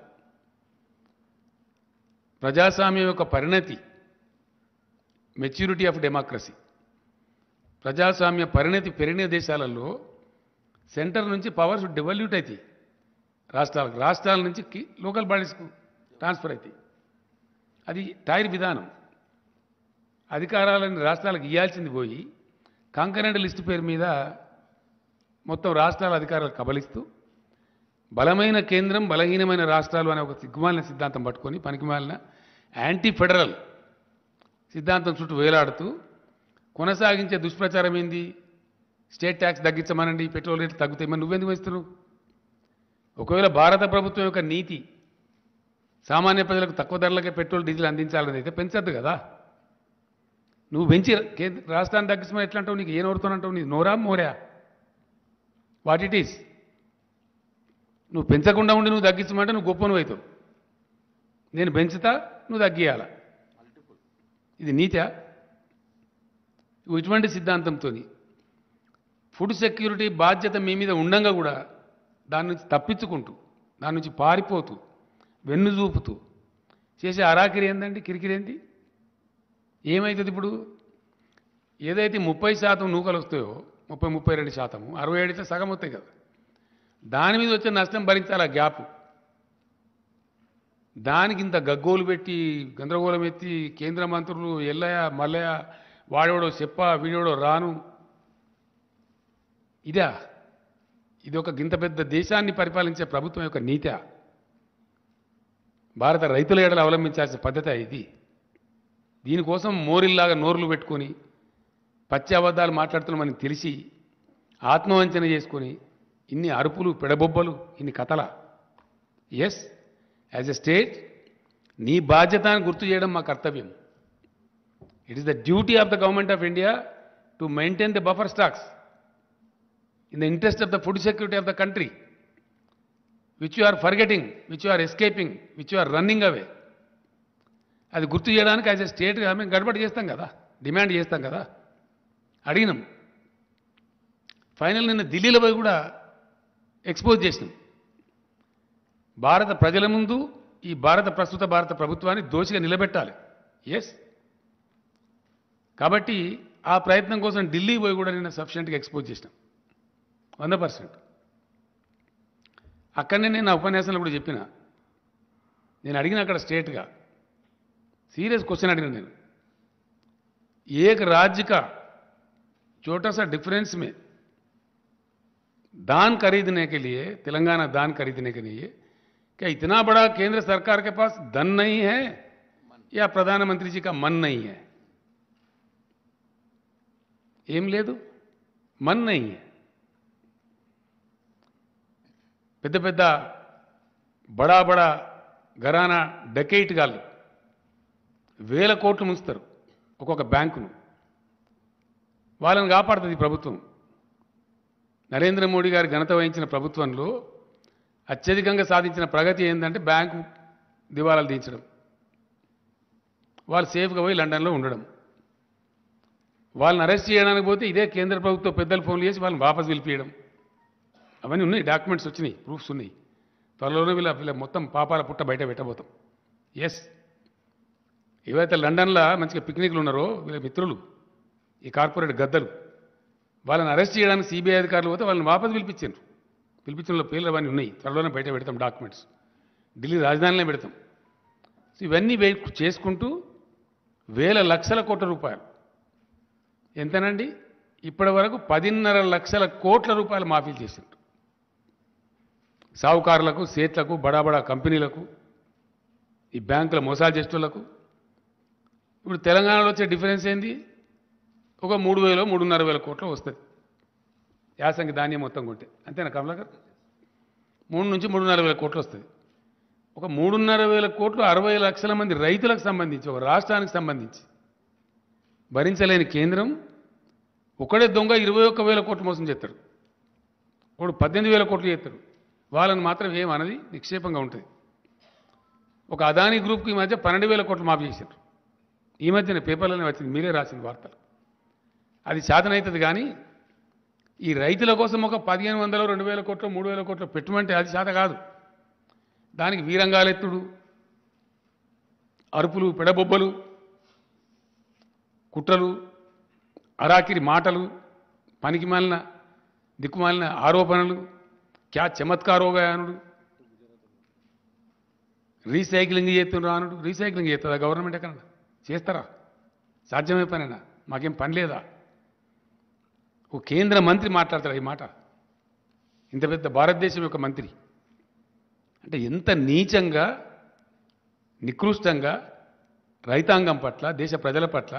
ప్రజాస్వామ్యం యొక్క పరిణతి, మెచ్యూరిటీ ఆఫ్ డెమోక్రసీ, ప్రజాస్వామ్య పరిణతి పెరిగిన దేశాలలో సెంటర్ నుంచి పవర్స్ డెవల్యూట్ అవుతాయి రాష్ట్రాలకు, రాష్ట్రాల నుంచి లోకల్ బాడీస్కు ట్రాన్స్ఫర్ అవుతాయి. అది టైర్ విధానం. అధికారాలను రాష్ట్రాలకు ఇవ్వాల్సింది పోయి కాంకరెంట్ లిస్టు పేరు మీద మొత్తం రాష్ట్రాల అధికారాలు కబలిస్తూ బలమైన కేంద్రం, బలహీనమైన రాష్ట్రాలు అనే ఒక సిగ్గుమాలిన సిద్ధాంతం పట్టుకొని పనికిమాలిన యాంటీ ఫెడరల్ సిద్ధాంతం చుట్టూ వేలాడుతూ కొనసాగించే దుష్ప్రచారం ఏంది? స్టేట్ ట్యాక్స్ తగ్గించమనండి, పెట్రోల్ రేట్లు తగ్గుతాయి. మరి నువ్వెందుకు వేస్తున్నావు? ఒకవేళ భారత ప్రభుత్వం యొక్క నీతి సామాన్య ప్రజలకు తక్కువ ధరలకే పెట్రోల్ డీజిల్ అందించాలని అయితే పెంచద్దు కదా. నువ్వు పెంచి రాష్ట్రాన్ని తగ్గించమని ఎట్లా అంటావు? నీకు ఏ నోరుతోనంటావు? నీ నోరా మోరా? What it is? నువ్వు పెంచకుండా ఉండి నువ్వు తగ్గించమంటే నువ్వు గొప్ప నువ్వు అవుతావు. నేను పెంచుతా, నువ్వు తగ్గియాల. ఇది నీతా? ఇటువంటి సిద్ధాంతంతో ఫుడ్ సెక్యూరిటీ బాధ్యత మీ మీద ఉండంగా కూడా దాని నుంచి తప్పించుకుంటూ, దాని నుంచి పారిపోతూ, వెన్ను చూపుతూ చేసే అరాకిరి ఏందండి? కిరికిరేంది? ఏమవుతుంది ఇప్పుడు? ఏదైతే 30% నూకలు వస్తాయో, 32%, 67 అయితే సగం వస్తాయి కదా, దాని మీద వచ్చే నష్టం భరించాలి. ఆ గ్యాప్, దానికి ఇంత గగ్గోలు పెట్టి గందరగోళం ఎత్తి కేంద్ర మంత్రులు ఎల్లయ్య మల్లయ్య, వాడేవాడో చెప్ప, వీడేవాడో రాను, ఇదా? ఇది ఒక గింత పెద్ద దేశాన్ని పరిపాలించే ప్రభుత్వం యొక్క నీతి? భారత రైతుల ఏడలు అవలంబించాల్సిన పద్ధతి ఇది. దీనికోసం మోరిల్లాగా నోర్లు పెట్టుకొని పచ్చి అబద్ధాలు మాట్లాడుతున్నామని తెలిసి ఆత్మవంచన చేసుకొని ఇన్ని అరుపులు, పెడబొబ్బలు, ఇన్ని కథల? ఎస్, యాజ్ ఎ స్టేట్ నీ బాధ్యతను గుర్తు చేయడం మా కర్తవ్యం. It is the duty of the government of India to maintain the buffer stocks in the interest of the food security of the country, which you are forgetting, which you are escaping, which you are running away. అది గుర్తు చేయడానికి as a స్టేట్గా మేము గడబడి చేస్తాం కదా, demand చేస్తాం కదా, అడిగినాం. Final నిన్న ఢిల్లీలో పోయి కూడా ఎక్స్పోజ్ చేసినాం. భారత ప్రజల ముందు ఈ ప్రస్తుత భారత ప్రభుత్వాన్ని దోషిగా నిలబెట్టాలి. ఎస్, కాబట్టి ఆ ప్రయత్నం కోసం ఢిల్లీ పోయి కూడా నిన్న సఫిషియెంట్గా ఎక్స్పోజ్ చేసినాం 100%. అక్కడనే నేను నా ఉపన్యాసంలో కూడా చెప్పిన, నేను అడిగిన అక్కడ స్ట్రేట్గా सीरियस क्वेश्चन अड़िना నేను एक राज्य का छोटा सा डिफरेंस में दान खरीदने के लिए, तेलंगाना दान खरीदने के लिए क्या इतना बड़ा केंद्र सरकार के पास धन नहीं है या प्रधानमंत्री जी का मन नहीं है? ఏం లేదు, मन नहीं है. పెద్ద పెద్ద బడా బడా ఘరానా డకెయిట్ గాళ్ళు వేల కోట్లు ముంచుతారు ఒక్కొక్క బ్యాంకును. వాళ్ళని కాపాడుతుంది ప్రభుత్వం. నరేంద్ర మోడీ గారి ఘనత వహించిన ప్రభుత్వంలో అత్యధికంగా సాధించిన ప్రగతి ఏంటంటే బ్యాంకు దివాలాలు తీయించడం, వాళ్ళు సేఫ్గా పోయి లండన్లో ఉండడం. వాళ్ళని అరెస్ట్ చేయడానికి పోతే ఇదే కేంద్ర ప్రభుత్వం పెద్దలు ఫోన్లు చేసి వాళ్ళని వాపసు పిలిపియడం. అవన్నీ ఉన్నాయి, డాక్యుమెంట్స్ వచ్చినాయి, ప్రూఫ్స్ ఉన్నాయి. త్వరలోనే వీళ్ళ మొత్తం పాపాల పుట్ట బయట పెట్టబోతాం. ఎస్, ఏవైతే లండన్లో మంచిగా పిక్నిక్లు ఉన్నారో వీళ్ళ మిత్రులు, ఈ కార్పొరేట్ గద్దలు, వాళ్ళని అరెస్ట్ చేయడానికి సిబిఐ అధికారులు పోతే వాళ్ళని వాపసు పిలిపించారు. పిలిపించిన పేర్లు అవన్నీ ఉన్నాయి, త్వరలోనే బయట పెడతాం డాక్యుమెంట్స్, ఢిల్లీ రాజధానిలో పెడతాం. సో ఇవన్నీ చేసుకుంటూ వేల లక్షల కోట్ల రూపాయలు, ఎంతనండి ఇప్పటి వరకు 10.5 లక్షల కోట్ల రూపాయలు మాఫీలు చేశారు సావుకారులకు, సేట్లకు, బడా బడా కంపెనీలకు, ఈ బ్యాంకుల మోసాలు చేసేటోళ్లకు. ఇప్పుడు తెలంగాణలో వచ్చే డిఫరెన్స్ ఏంది? ఒక 3,000 3,500 కోట్లు వస్తుంది యాసంగి ధాన్యం మొత్తం కొంటే, అంతేనా కమలాకర్? 3 నుంచి 3,500 కోట్లు వస్తుంది. ఒక 3,500 కోట్లు 60 లక్షల మంది రైతులకు సంబంధించి, ఒక రాష్ట్రానికి సంబంధించి భరించలేని కేంద్రం ఒకడే దొంగ 21,000 కోట్లు మోసం చేస్తాడు, ఒకడు 18,000 కోట్లు చేస్తాడు. వాళ్ళని మాత్రం ఏమన్నది నిక్షేపంగా ఉంటుంది. ఒక అదానీ గ్రూప్కి ఈ మధ్య 12,000 కోట్లు మాఫీ చేశారు. ఈ మధ్యన పేపర్లోనే వచ్చింది, మీరే రాసిన వార్తలు. అది శాతనవుతుంది కానీ ఈ రైతుల కోసం ఒక 1,500 2,000 కోట్లు 3,000 కోట్లు పెట్టుమంటే అది శాత కాదు. దానికి వీరంగాలెత్తుడు, అరుపులు, పెడబొబ్బలు, కుట్రలు, అరాకిరి మాటలు, పనికి మాలిన దిక్కుమాలిన ఆరోపణలు, క్యా చమత్కారోగాయనుడు, రీసైక్లింగ్ చేస్తున్నారు అనుడు. రీసైక్లింగ్ చేస్తుందా గవర్నమెంట్? ఎక్కడ చేస్తారా? సాధ్యమే పనేనా? మాకేం పని లేదా? ఓ కేంద్ర మంత్రి మాట్లాడతాడు ఈ మాట, ఇంత పెద్ద భారతదేశం యొక్క మంత్రి. అంటే ఎంత నీచంగా, నికృష్టంగా రైతాంగం పట్ల, దేశ ప్రజల పట్ల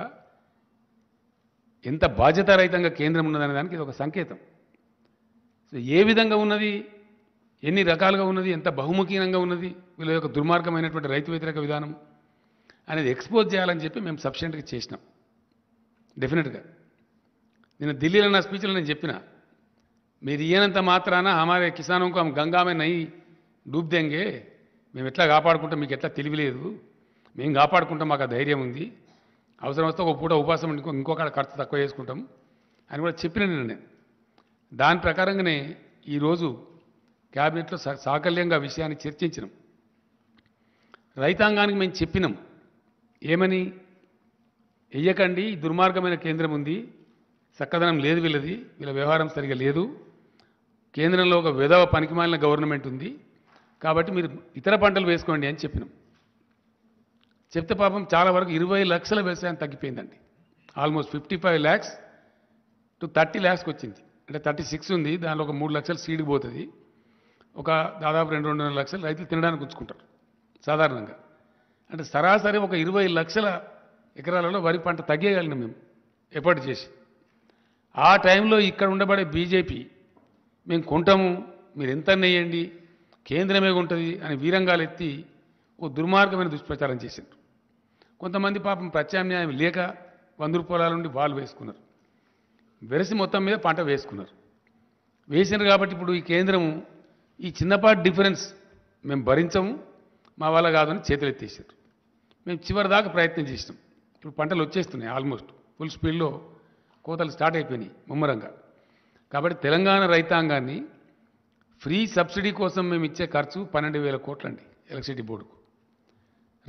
ఎంత బాధ్యతారహితంగా కేంద్రం ఉన్నదనే దానికి ఇది ఒక సంకేతం. సో ఏ విధంగా ఉన్నది, ఎన్ని రకాలుగా ఉన్నది, ఎంత బహుముఖీనంగా ఉన్నది, వీళ్ళ యొక్క దుర్మార్గమైనటువంటి రైతు వ్యతిరేక విధానం అనేది ఎక్స్పోజ్ చేయాలని చెప్పి మేము సఫిషియెంట్గా చేసినాం. డెఫినెట్గా నేను ఢిల్లీలో నా స్పీచ్లో నేను చెప్పిన, మీరు ఇయ్యనంత మాత్రాన హమారే కిసానంకు హమ్ గంగామే నై డూబ్ దేంగే, మేము ఎట్లా కాపాడుకుంటాం, మీకు ఎట్లా తెలివిలేదు, మేము కాపాడుకుంటాం, మాకు ఆ ధైర్యం ఉంది, అవసరం వస్తే ఒక పూట ఉపాసం ఇంకొక ఖర్చు తక్కువ చేసుకుంటాం అని కూడా చెప్పిన నేను. దాని ప్రకారంగానే ఈరోజు క్యాబినెట్లో సాకల్యంగా విషయాన్ని చర్చించినాం. రైతాంగానికి మేము చెప్పినాం ఏమని, వెయ్యకండి, దుర్మార్గమైన కేంద్రం ఉంది, చక్కదనం లేదు వీళ్ళది, వీళ్ళ వ్యవహారం సరిగా లేదు, కేంద్రంలో ఒక విధవ పనికిమాలిన గవర్నమెంట్ ఉంది, కాబట్టి మీరు ఇతర పంటలు వేసుకోండి అని చెప్పినాం. చెప్తే పాపం చాలా వరకు 20 లక్షల వ్యవసాయం తగ్గిపోయిందండి. ఆల్మోస్ట్ 55 lakhs to 30 lakhsకి వచ్చింది. అంటే 36 ఉంది, దానిలో ఒక 3 లక్షలు సీడ్కి పోతుంది, ఒక దాదాపు 2-2.5 లక్షలు రైతులు తినడానికి ఉంచుకుంటారు సాధారణంగా. అంటే సరాసరి ఒక 20 లక్షల ఎకరాలలో వరి పంట తగ్గేయగలిగినాం మేము ఎఫర్ట్ చేసి. ఆ టైంలో ఇక్కడ ఉండబడే బీజేపీ మేము కొంటాము, మీరు ఎంత నెయ్యండి, కేంద్రమే ఉంటుంది అని వీరంగాలు ఎత్తి ఓ దుర్మార్గమైన దుష్ప్రచారం చేశారు. కొంతమంది పాపం ప్రత్యామ్నాయం లేక 100 రూపాయల నుండి వాళ్ళు వేసుకున్నారు, వెరసి మొత్తం మీద పంట వేసుకున్నారు. వేసినారు కాబట్టి ఇప్పుడు ఈ కేంద్రము ఈ చిన్నపాటి డిఫరెన్స్ మేము భరించము, మా వల్ల కాదని చేతులు ఎత్తేసారు. మేము చివరి దాకా ప్రయత్నం చేసినాం. ఇప్పుడు పంటలు వచ్చేస్తున్నాయి, ఆల్మోస్ట్ ఫుల్ స్పీడ్లో కోతలు స్టార్ట్ అయిపోయినాయి ముమ్మరంగా. కాబట్టి తెలంగాణ రైతాంగాన్ని ఫ్రీ సబ్సిడీ కోసం మేము ఇచ్చే ఖర్చు 12,000 కోట్లండి ఎలక్ట్రిసిటీ బోర్డుకు.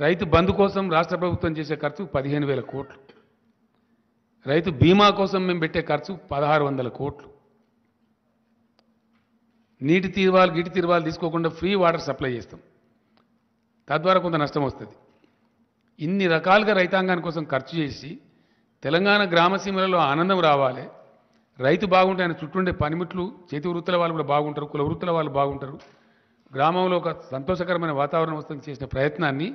రైతు బంధు కోసం రాష్ట్ర ప్రభుత్వం చేసే ఖర్చు 15,000 కోట్లు. రైతు బీమా కోసం మేము పెట్టే ఖర్చు 1,600 కోట్లు. నీటి తీర్వాలు గిటి తీర్వాలు తీసుకోకుండా ఫ్రీ వాటర్ సప్లై చేస్తాం, తద్వారా కొంత నష్టం వస్తుంది. ఇన్ని రకాలుగా రైతాంగాని కోసం ఖర్చు చేసి తెలంగాణ గ్రామసీమలలో ఆనందం రావాలి, రైతు బాగుంటే ఆయన చుట్టూండే పనిముట్లు చేతి వృత్తుల వాళ్ళు కూడా బాగుంటారు, కుల వృత్తుల వాళ్ళు బాగుంటారు, గ్రామంలో ఒక సంతోషకరమైన వాతావరణం వస్తుంది చేసిన ప్రయత్నాన్ని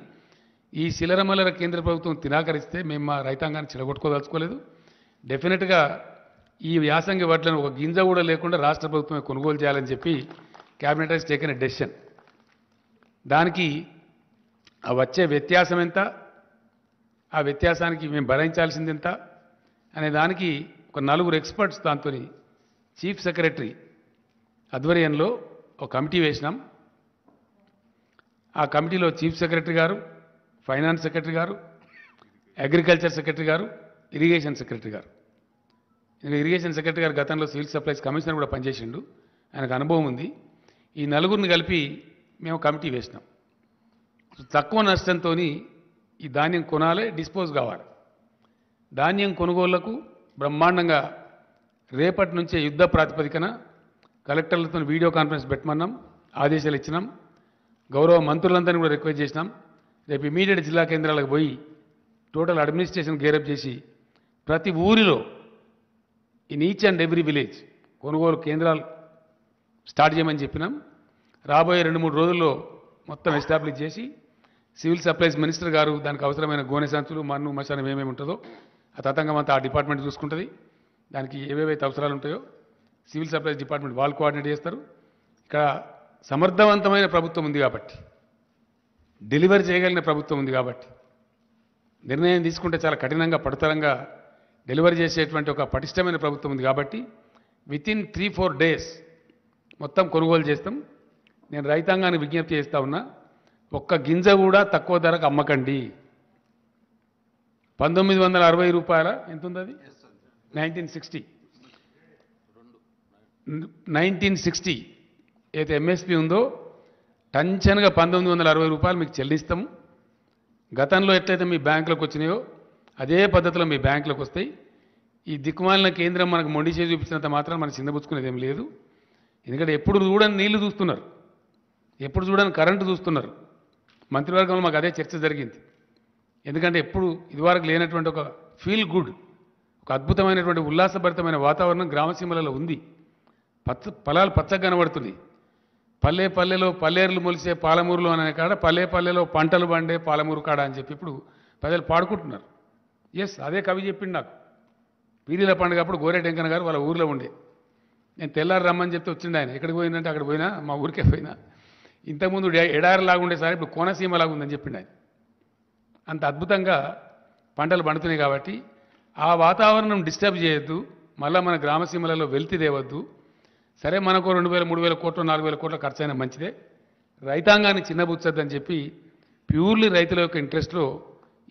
ఈ శిలరమల్లర కేంద్ర ప్రభుత్వం తినాకరిస్తే మేము మా రైతాంగాన్ని చెడగొట్టుకోదలుచుకోలేదు. డెఫినెట్గా ఈ యాసంగి వడ్లను ఒక గింజ కూడా లేకుండా రాష్ట్ర ప్రభుత్వమే కొనుగోలు చేయాలని చెప్పి cabinet has taken a decision. దానికి ఆ వచ్చే వ్యత్యాసం ఎంత, ఆ వ్యత్యాసానికి మేము భరించాల్సింది ఎంత అనే దానికి ఒక 4 ఎక్స్పర్ట్స్ దాంతో చీఫ్ సెక్రటరీ ఆధ్వర్యంలో ఒక కమిటీ వేసినాం. ఆ కమిటీలో చీఫ్ సెక్రటరీ గారు, ఫైనాన్స్ సెక్రటరీ గారు, అగ్రికల్చర్ సెక్రటరీ గారు, ఇరిగేషన్ సెక్రటరీ గారు. ఇరిగేషన్ సెక్రటరీ గారు గతంలో సివిల్ సప్లైస్ కమిషనర్ కూడా పనిచేసిండు, ఆయనకు అనుభవం ఉంది. ఈ 4 కలిపి మేము కమిటీ వేసినాం. తక్కువ నష్టంతో ఈ ధాన్యం కొనాలి, డిస్పోజ్ కావాలి. ధాన్యం కొనుగోళ్లకు బ్రహ్మాండంగా రేపటి నుంచే యుద్ధ ప్రాతిపదికన కలెక్టర్లతో వీడియో కాన్ఫరెన్స్ పెట్టమన్నాం, ఆదేశాలు ఇచ్చినాం. గౌరవ మంత్రులందరినీ కూడా రిక్వెస్ట్ చేసినాం. రేపు ఇమీడియట్ జిల్లా కేంద్రాలకు పోయి టోటల్ అడ్మినిస్ట్రేషన్ గేరప్ చేసి ప్రతి ఊరిలో in each and every village కొనుగోలు కేంద్రాలు స్టార్ట్ చేయమని చెప్పినాం. రాబోయే 2-3 రోజుల్లో మొత్తం ఎస్టాబ్లిష్ చేసి సివిల్ సప్లైస్ మినిస్టర్ గారు దానికి అవసరమైన గోనె సంచులు, మన్ను, మశానం ఏమేమి ఉంటుందో ఆ తతంగం అంతా ఆ డిపార్ట్మెంట్ చూసుకుంటుంది. దానికి ఏవేవైతే అవసరాలు ఉంటాయో సివిల్ సప్లైస్ డిపార్ట్మెంట్ వాళ్ళు కోఆర్డినేట్ చేస్తారు. ఇక్కడ సమర్థవంతమైన ప్రభుత్వం ఉంది కాబట్టి, డెలివరీ చేయగలిగిన ప్రభుత్వం ఉంది కాబట్టి, నిర్ణయం తీసుకుంటే చాలా కఠినంగా పడుతరంగా డెలివరీ చేసేటువంటి ఒక పటిష్టమైన ప్రభుత్వం ఉంది కాబట్టి వితిన్ 3-4 డేస్ మొత్తం కొనుగోలు చేస్తాం. నేను రైతాంగానికి విజ్ఞప్తి చేస్తా ఉన్నా, ఒక్క గింజ కూడా తక్కువ ధరకు అమ్మకండి. 1960 రూపాయల ఎంత ఉంది అది, 1960 అయితే ఎంఎస్పి ఉందో టంచన్గా 1960 రూపాయలు మీకు చెల్లిస్తాము. గతంలో ఎట్లయితే మీ బ్యాంకులకు వచ్చినాయో అదే పద్ధతిలో మీ బ్యాంకులకు వస్తాయి. ఈ దిక్కుమాలిన కేంద్రం మనకు మొండి చేసి చూపించినంత మాత్రం మనం చిన్నబుచ్చుకునేది ఏం లేదు. ఎందుకంటే ఎప్పుడు చూడని నీళ్లు చూస్తున్నారు, ఎప్పుడు చూడని కరెంటు చూస్తున్నారు. మంత్రివర్గంలో మాకు అదే చర్చ జరిగింది. ఎందుకంటే ఎప్పుడు ఇదివరకు లేనటువంటి ఒక ఫీల్ గుడ్, ఒక అద్భుతమైనటువంటి ఉల్లాసభరితమైన వాతావరణం గ్రామసీమలలో ఉంది. పొలాలు పచ్చగా కనబడుతున్నాయి. పల్లె పల్లెలో పల్లేరులు మొలిసే పాలమూరులో అనే కాడ పల్లె పల్లెలో పంటలు పండే పాలమూరు కాడ అని చెప్పి ఇప్పుడు ప్రజలు పాడుకుంటున్నారు. ఎస్, అదే కవి చెప్పిండు నాకు. పీరీల పండుగ అప్పుడు గోరెటెంకన్న గారు వాళ్ళ ఊర్లో ఉండే, నేను తెల్లారి రమ్మని చెప్తే వచ్చిండు ఆయన. ఎక్కడికి పోయిందంటే అక్కడ పోయినా, మా ఊరికే పోయినా. ఇంతకుముందు ఎడారిలాగా ఉండే సార్ ఇప్పుడు కోనసీమలాగా ఉందని చెప్పిండు ఆయన. అంత అద్భుతంగా పంటలు పండుతున్నాయి కాబట్టి ఆ వాతావరణం డిస్టర్బ్ చేయొద్దు, మళ్ళీ మన గ్రామసీమలలో వెల్తి తేవద్దు. సరే, మనకు 2,000-3,000 కోట్లు 4,000 కోట్ల ఖర్చు అయినా మంచిదే, రైతాంగాన్ని చిన్నబుచ్చొద్దని చెప్పి ప్యూర్లీ రైతుల యొక్క ఇంట్రెస్ట్లో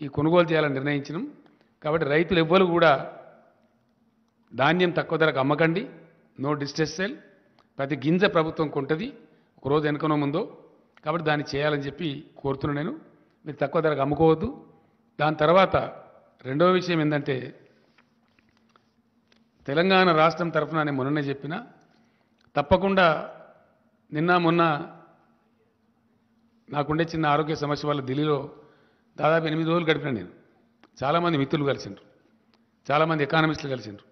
ఈ కొనుగోలు చేయాలని నిర్ణయించినాం. కాబట్టి రైతులు ఎవ్వరు కూడా ధాన్యం తక్కువ ధరకు అమ్మకండి, నో డిస్ట్రెస్ సేల్. ప్రతి గింజ ప్రభుత్వం కొంటుంది, ఒకరోజు వెనుకనో ముందో. కాబట్టి దాన్ని చేయాలని చెప్పి కోరుతున్నాను నేను. మీరు తక్కువ ధరకు అమ్ముకోవద్దు. దాని తర్వాత రెండవ విషయం ఏంటంటే, తెలంగాణ రాష్ట్రం తరఫున నేను మొన్ననే చెప్పిన, తప్పకుండా నిన్న మొన్న నాకుండే చిన్న ఆరోగ్య సమస్య వల్ల ఢిల్లీలో దాదాపు 8 రోజులు గడిపిన నేను. చాలామంది మిత్రులు కలిసిండ్రు, చాలామంది ఎకానమిస్టులు కలిసిండ్రు,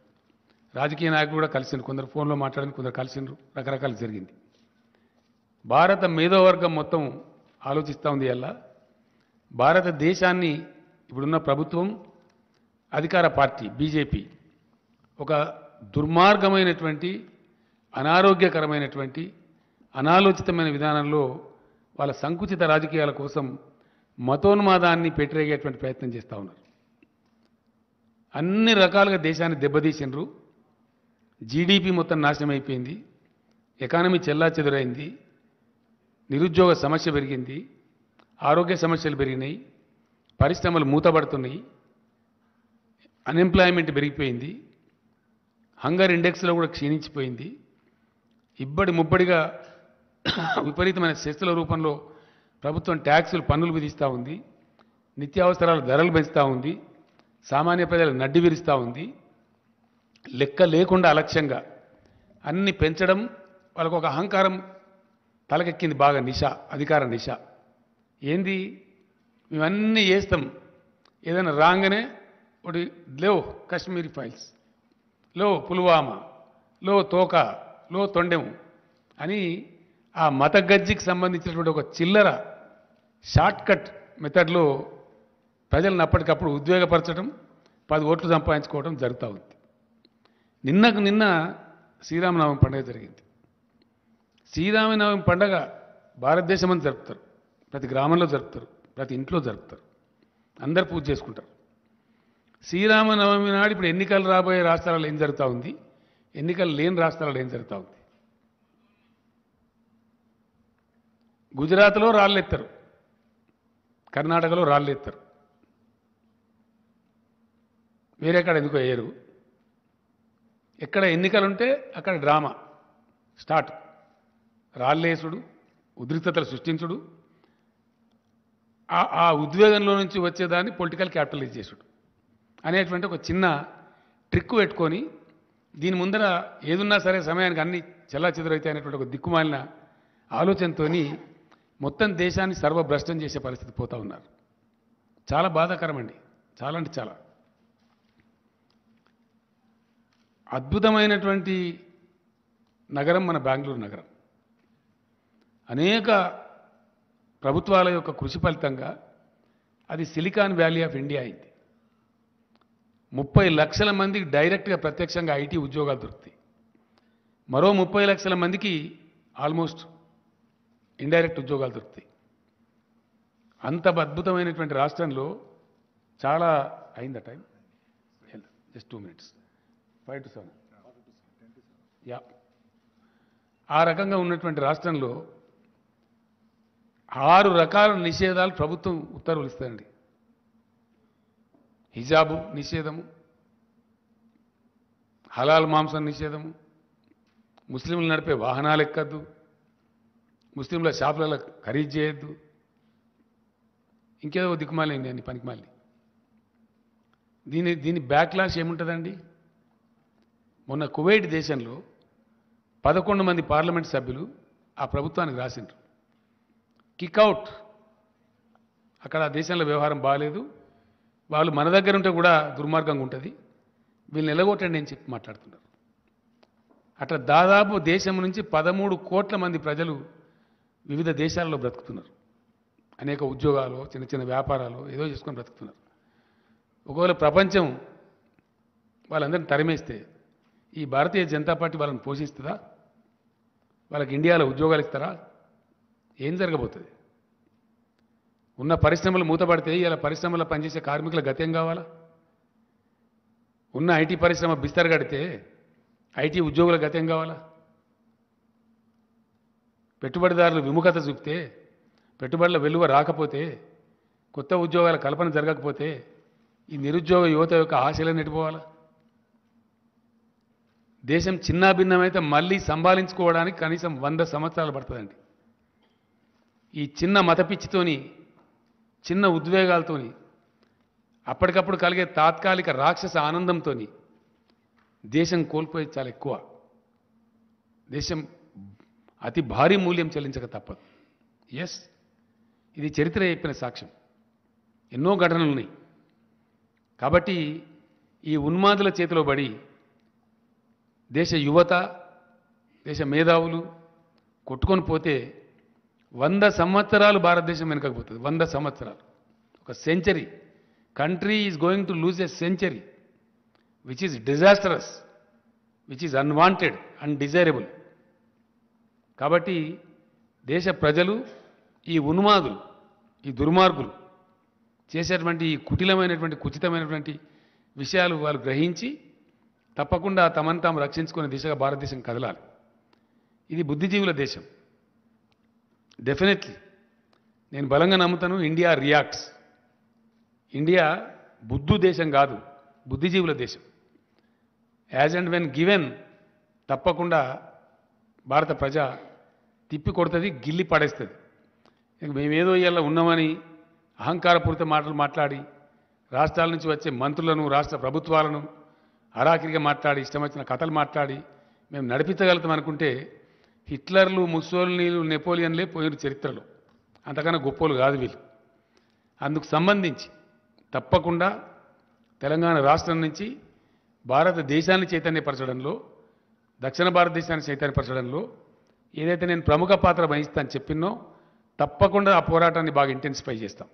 రాజకీయ నాయకులు కూడా కలిసిండ్రు, కొందరు ఫోన్లో మాట్లాడింది, కొందరు కలిసిండ్రు, రకరకాలు జరిగింది. భారత మేధోవర్గం మొత్తం ఆలోచిస్తూ ఉంది. అలా భారతదేశాన్ని ఇప్పుడున్న ప్రభుత్వం, అధికార పార్టీ బీజేపీ ఒక దుర్మార్గమైనటువంటి, అనారోగ్యకరమైనటువంటి, అనాలోచితమైన విధానంలో వాళ్ళ సంకుచిత రాజకీయాల కోసం మతోన్మాదాన్ని పెట్టరేగేటువంటి ప్రయత్నం చేస్తూ ఉన్నారు. అన్ని రకాలుగా దేశాన్ని దెబ్బతీసిండ్రు. జీడిపి మొత్తం నాశనం అయిపోయింది, ఎకానమీ చెల్లాచెదురైంది, నిరుద్యోగ సమస్య పెరిగింది, ఆరోగ్య సమస్యలు పెరిగినాయి, పరిశ్రమలు మూతపడుతున్నాయి, అన్ఎంప్లాయ్మెంట్ పెరిగిపోయింది, హంగర్ ఇండెక్స్లో కూడా క్షీణించిపోయింది, ఇబ్బడి ముబ్బడిగా విపరీతమైన సెస్సుల రూపంలో ప్రభుత్వం ట్యాక్సులు పన్నులు విధిస్తూ ఉంది, నిత్యావసరాల ధరలు పెంచుతూ ఉంది, సామాన్య ప్రజలు నడ్డి విరుస్తూ ఉంది. లెక్క లేకుండా అలక్ష్యంగా అన్ని పెంచడం, వాళ్ళకు ఒక అహంకారం తలకెక్కింది బాగా, నిష, అధికార నిష. ఏంది మేమన్నీ చేస్తాం, ఏదైనా రాగానే ఒకటి లో కాశ్మీరీ ఫైల్స్, లో పుల్వామా, లో తోక, లో తొండెం అని ఆ మత గజ్జికి సంబంధించినటువంటి ఒక చిల్లర షార్ట్ కట్ మెథడ్లో ప్రజలను అప్పటికప్పుడు ఉద్వేగపరచడం, 10 ఓట్లు సంపాదించుకోవడం జరుగుతూ ఉంది. నిన్నకు నిన్న శ్రీరామనవమి పండుగ జరిగింది. శ్రీరామనవమి పండుగ భారతదేశం అంతా జరుపుతారు, ప్రతి గ్రామంలో జరుపుతారు, ప్రతి ఇంట్లో జరుపుతారు, అందరు పూజ చేసుకుంటారు. శ్రీరామనవమి నాడు ఇప్పుడు ఎన్నికలు రాబోయే రాష్ట్రాలలో ఏం జరుగుతూ ఉంది, ఎన్నికలు లేని రాష్ట్రాలలో ఏం జరుగుతూ ఉంది. గుజరాత్లో రాళ్ళెత్తారు, కర్ణాటకలో రాళ్ళెత్తారు, వేరే కాడ ఎందుకో వేయరు. ఎక్కడ ఎన్నికలుంటే అక్కడ డ్రామా స్టార్ట్, రాళ్ళేసుడు, ఉద్రిక్తతలు సృష్టించుడు, ఆ ఉద్వేగంలో నుంచి వచ్చేదాన్ని పొలిటికల్ క్యాపిటలైజ్ చేసుడు అనేటువంటి ఒక చిన్న ట్రిక్ పెట్టుకొని దీని ముందర ఏదున్నా సరే సమయానికి అన్ని చెల్లాచెదురైతే అనేటువంటి ఒక దిక్కుమాలిన ఆలోచనతో మొత్తం దేశాన్ని సర్వభ్రష్టం చేసే పరిస్థితి పోతూ ఉన్నారు. చాలా బాధాకరం అండి, చాలా అంటే చాలా. అద్భుతమైనటువంటి నగరం మన బెంగళూరు నగరం. అనేక ప్రభుత్వాల యొక్క కృషి ఫలితంగా అది సిలికాన్ వ్యాలీ ఆఫ్ ఇండియా అయింది. 30 లక్షల మందికి డైరెక్ట్గా ప్రత్యక్షంగా ఐటీ ఉద్యోగాలు దొరుకుతాయి. మరో 30 లక్షల మందికి ఆల్మోస్ట్ ఇండైరెక్ట్ ఉద్యోగాలు దొరుకుతాయి. అంత అద్భుతమైనటువంటి రాష్ట్రంలో చాలా అయిందా time, just 2 minutes, 5 to 7, yeah. ఆ రకంగా ఉన్నటువంటి రాష్ట్రంలో 6 రకాల నిషేధాలు ప్రభుత్వం ఉత్తర్వులు ఇస్తాయండి. హిజాబు నిషేధము, హలాల్ మాంసం నిషేధము, ముస్లింలు నడిపే వాహనాలు ఎక్కద్దు, ముస్లింల షాపులలో ఖరీదు చేయొద్దు, ఇంకేదో దిక్కుమాలి అండి పనికిమాలి. దీని బ్యాక్లాష్ ఏముంటుందండి? మొన్న కువైట్ దేశంలో 11 మంది పార్లమెంట్ సభ్యులు ఆ ప్రభుత్వానికి రాసిండ్రు, కిక్అవుట్, అక్కడ ఆ దేశంలో వ్యవహారం బాగాలేదు, వాళ్ళు మన దగ్గర ఉంటే కూడా దుర్మార్గంగా ఉంటుంది, వీళ్ళని ఎలగొట్టండి అని చెప్పి మాట్లాడుతున్నారు. అట్లా దాదాపు దేశం నుంచి 13 కోట్ల మంది ప్రజలు వివిధ దేశాల్లో బ్రతుకుతున్నారు. అనేక ఉద్యోగాలు, చిన్న చిన్న వ్యాపారాలు ఏదో చేసుకొని బ్రతుకుతున్నారు. ఒకవేళ ప్రపంచం వాళ్ళందరినీ తరిమేస్తే ఈ భారతీయ జనతా పార్టీ వాళ్ళని పోషిస్తుందా? వాళ్ళకి ఇండియాలో ఉద్యోగాలు ఇస్తారా? ఏం జరగబోతుంది? ఉన్న పరిశ్రమలు మూతపడితే ఇలా పరిశ్రమలో పనిచేసే కార్మికుల గతేం కావాలా? ఉన్న ఐటీ పరిశ్రమ బిస్తర్ కడితే ఐటీ ఉద్యోగుల గతేం కావాలా? పెట్టుబడిదారులు విముఖత చూపితే, పెట్టుబడుల వెలువ రాకపోతే, కొత్త ఉద్యోగాల కల్పన జరగకపోతే ఈ నిరుద్యోగ యువత యొక్క ఆశలను నెట్టిపోవాలా? దేశం చిన్నాభిన్నమైతే మళ్ళీ సంభాళించుకోవడానికి కనీసం 100 సంవత్సరాలు పడుతుందండి. ఈ చిన్న మతపిచ్చితోని, చిన్న ఉద్వేగాలతోని, అప్పటికప్పుడు కలిగే తాత్కాలిక రాక్షస ఆనందంతో దేశం కోల్పోయేది చాలా ఎక్కువ. దేశం అతి భారీ మూల్యం చెల్లించక తప్పదు. ఎస్, ఇది చరిత్ర చెప్పిన సాక్ష్యం. ఎన్నో ఘటనలు ఉన్నాయి. కాబట్టి ఈ ఉన్మాదుల చేతిలో పడి దేశ యువత, దేశ మేధావులు కొట్టుకొని పోతే 100 సంవత్సరాలు భారతదేశం వెనుకపోతుంది. 100 సంవత్సరాలు, ఒక century. Country is going to lose a century which is disastrous, which is unwanted, undesirable. కాబట్టి దేశ ప్రజలు, ఈ ఉన్మాదులు, ఈ దుర్మార్గులు చేసేటువంటి ఈ కుటిలమైనటువంటి, కుచితమైనటువంటి విషయాలు వాళ్ళు గ్రహించి తప్పకుండా తమను తాము రక్షించుకునే దిశగా భారతదేశం కదలాలి. ఇది బుద్ధిజీవుల దేశం. డెఫినెట్లీ నేను బలంగా నమ్ముతాను, ఇండియా రియాక్ట్స్. ఇండియా బుద్ధు దేశం కాదు, బుద్ధిజీవుల దేశం. యాజ్ అండ్ వెన్ గివెన్ తప్పకుండా భారత ప్రజ తిప్పి కొడుతుంది, గిల్లి పడేస్తుంది. మేమేదో ఇవాళ ఉన్నామని అహంకారపూరిత మాటలు మాట్లాడి రాష్ట్రాల నుంచి వచ్చే మంత్రులను, రాష్ట్ర ప్రభుత్వాలను అరాకిరిగా మాట్లాడి, ఇష్టం వచ్చిన కథలు మాట్లాడి మేము నడిపించగలుగుతాం అనుకుంటే హిట్లర్లు, ముస్సోలినీలు, నెపోలియన్లే పోయిన చరిత్రలో. అంతకన్నా గొప్పలు కాదు వీళ్ళు. అందుకు సంబంధించి తప్పకుండా తెలంగాణ రాష్ట్రం నుంచి భారతదేశాన్ని చైతన్యపరచడంలో, దక్షిణ భారతదేశాన్ని చైతన్యపరచడంలో ఏదైతే నేను ప్రముఖ పాత్ర వహిస్తాను చెప్పినో తప్పకుండా ఆ పోరాటాన్ని బాగా ఇంటెన్సిఫై చేస్తాం.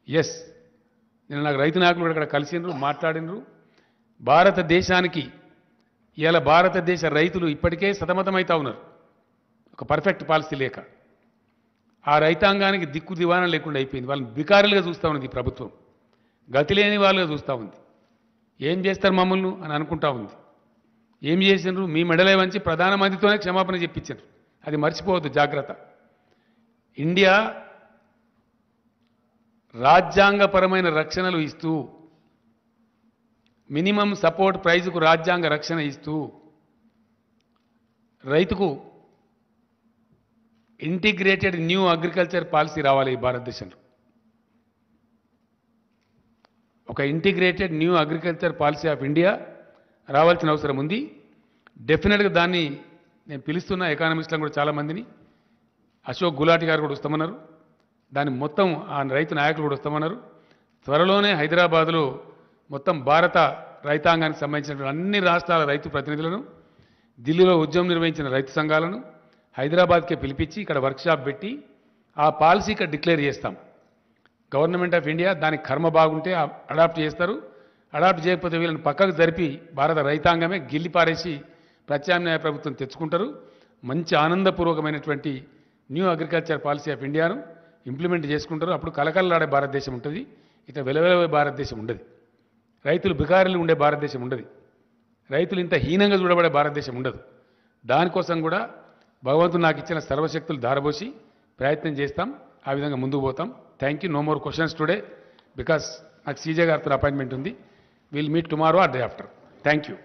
ఎస్, నేను నాకు రైతు నాయకులు కూడా ఇక్కడ కలిసినరు, మాట్లాడినరు. భారతదేశానికి ఇవాళ భారతదేశ రైతులు ఇప్పటికే సతమతమవుతా ఉన్నారు ఒక పర్ఫెక్ట్ పాలసీ లేక. ఆ రైతాంగానికి దిక్కు దివాణం లేకుండా అయిపోయింది. వాళ్ళని బికారులుగా చూస్తూ ఉంది ఈ ప్రభుత్వం, గతి లేని వాళ్ళుగా చూస్తూ ఉంది. ఏం చేస్తారు మమ్మల్ని అని అనుకుంటా ఉంది. ఏం చేసినారు? మీ మెడలే వంచి ప్రధానమంత్రితోనే క్షమాపణ చెప్పించారు. అది మర్చిపోవద్దు, జాగ్రత్త. ఇండియా రాజ్యాంగపరమైన రక్షణలు ఇస్తూ, మినిమం సపోర్ట్ ప్రైజ్కు రాజ్యాంగ రక్షణ ఇస్తూ, రైతుకు ఇంటిగ్రేటెడ్ న్యూ అగ్రికల్చర్ పాలసీ రావాలి ఈ భారతదేశంలో. ఒక integrated new agriculture policy of India రావాల్సిన అవసరం ఉంది. డెఫినెట్గా దాన్ని నేను పిలుస్తున్న ఎకానమిస్టులను కూడా చాలామందిని, అశోక్ గులాటి గారు కూడా వస్తామన్నారు, దాన్ని మొత్తం ఆ రైతు నాయకులు కూడా వస్తామన్నారు. త్వరలోనే హైదరాబాదులో మొత్తం భారత రైతాంగానికి సంబంధించిన అన్ని రాష్ట్రాల రైతు ప్రతినిధులను, ఢిల్లీలో ఉద్యమం నిర్వహించిన రైతు సంఘాలను హైదరాబాద్కే పిలిపించి ఇక్కడ వర్క్షాప్ పెట్టి ఆ పాలసీ ఇక్కడ డిక్లేర్ చేస్తాం. గవర్నమెంట్ ఆఫ్ ఇండియా దానికి కర్మ బాగుంటే అడాప్ట్ చేస్తారు, అడాప్ట్ చేయకపోతే వీళ్ళని పక్కకు జరిపి భారత రైతాంగమే గిల్లిపారేసి ప్రత్యామ్నాయ ప్రభుత్వం తెచ్చుకుంటారు. మంచి ఆనందపూర్వకమైనటువంటి న్యూ అగ్రికల్చర్ పాలసీ ఆఫ్ ఇండియాను ఇంప్లిమెంట్ చేసుకుంటారు. అప్పుడు కలకలలాడే భారతదేశం ఉంటుంది, ఇట్లా వెలవెలవే భారతదేశం ఉండదు. రైతులు బికారులు ఉండే భారతదేశం ఉండదు, రైతులు ఇంత హీనంగా చూడబడే భారతదేశం ఉండదు. దానికోసం కూడా భగవంతుడు నాకు ఇచ్చిన సర్వశక్తులు ధారబోసి ప్రయత్నం చేస్తాం, ఆ విధంగా ముందుకు పోతాం. Thank you. No more questions today because నాకు సీజే గారితో అపాయింట్మెంట్ ఉంది. Will meet tomorrow or day after. Thank you.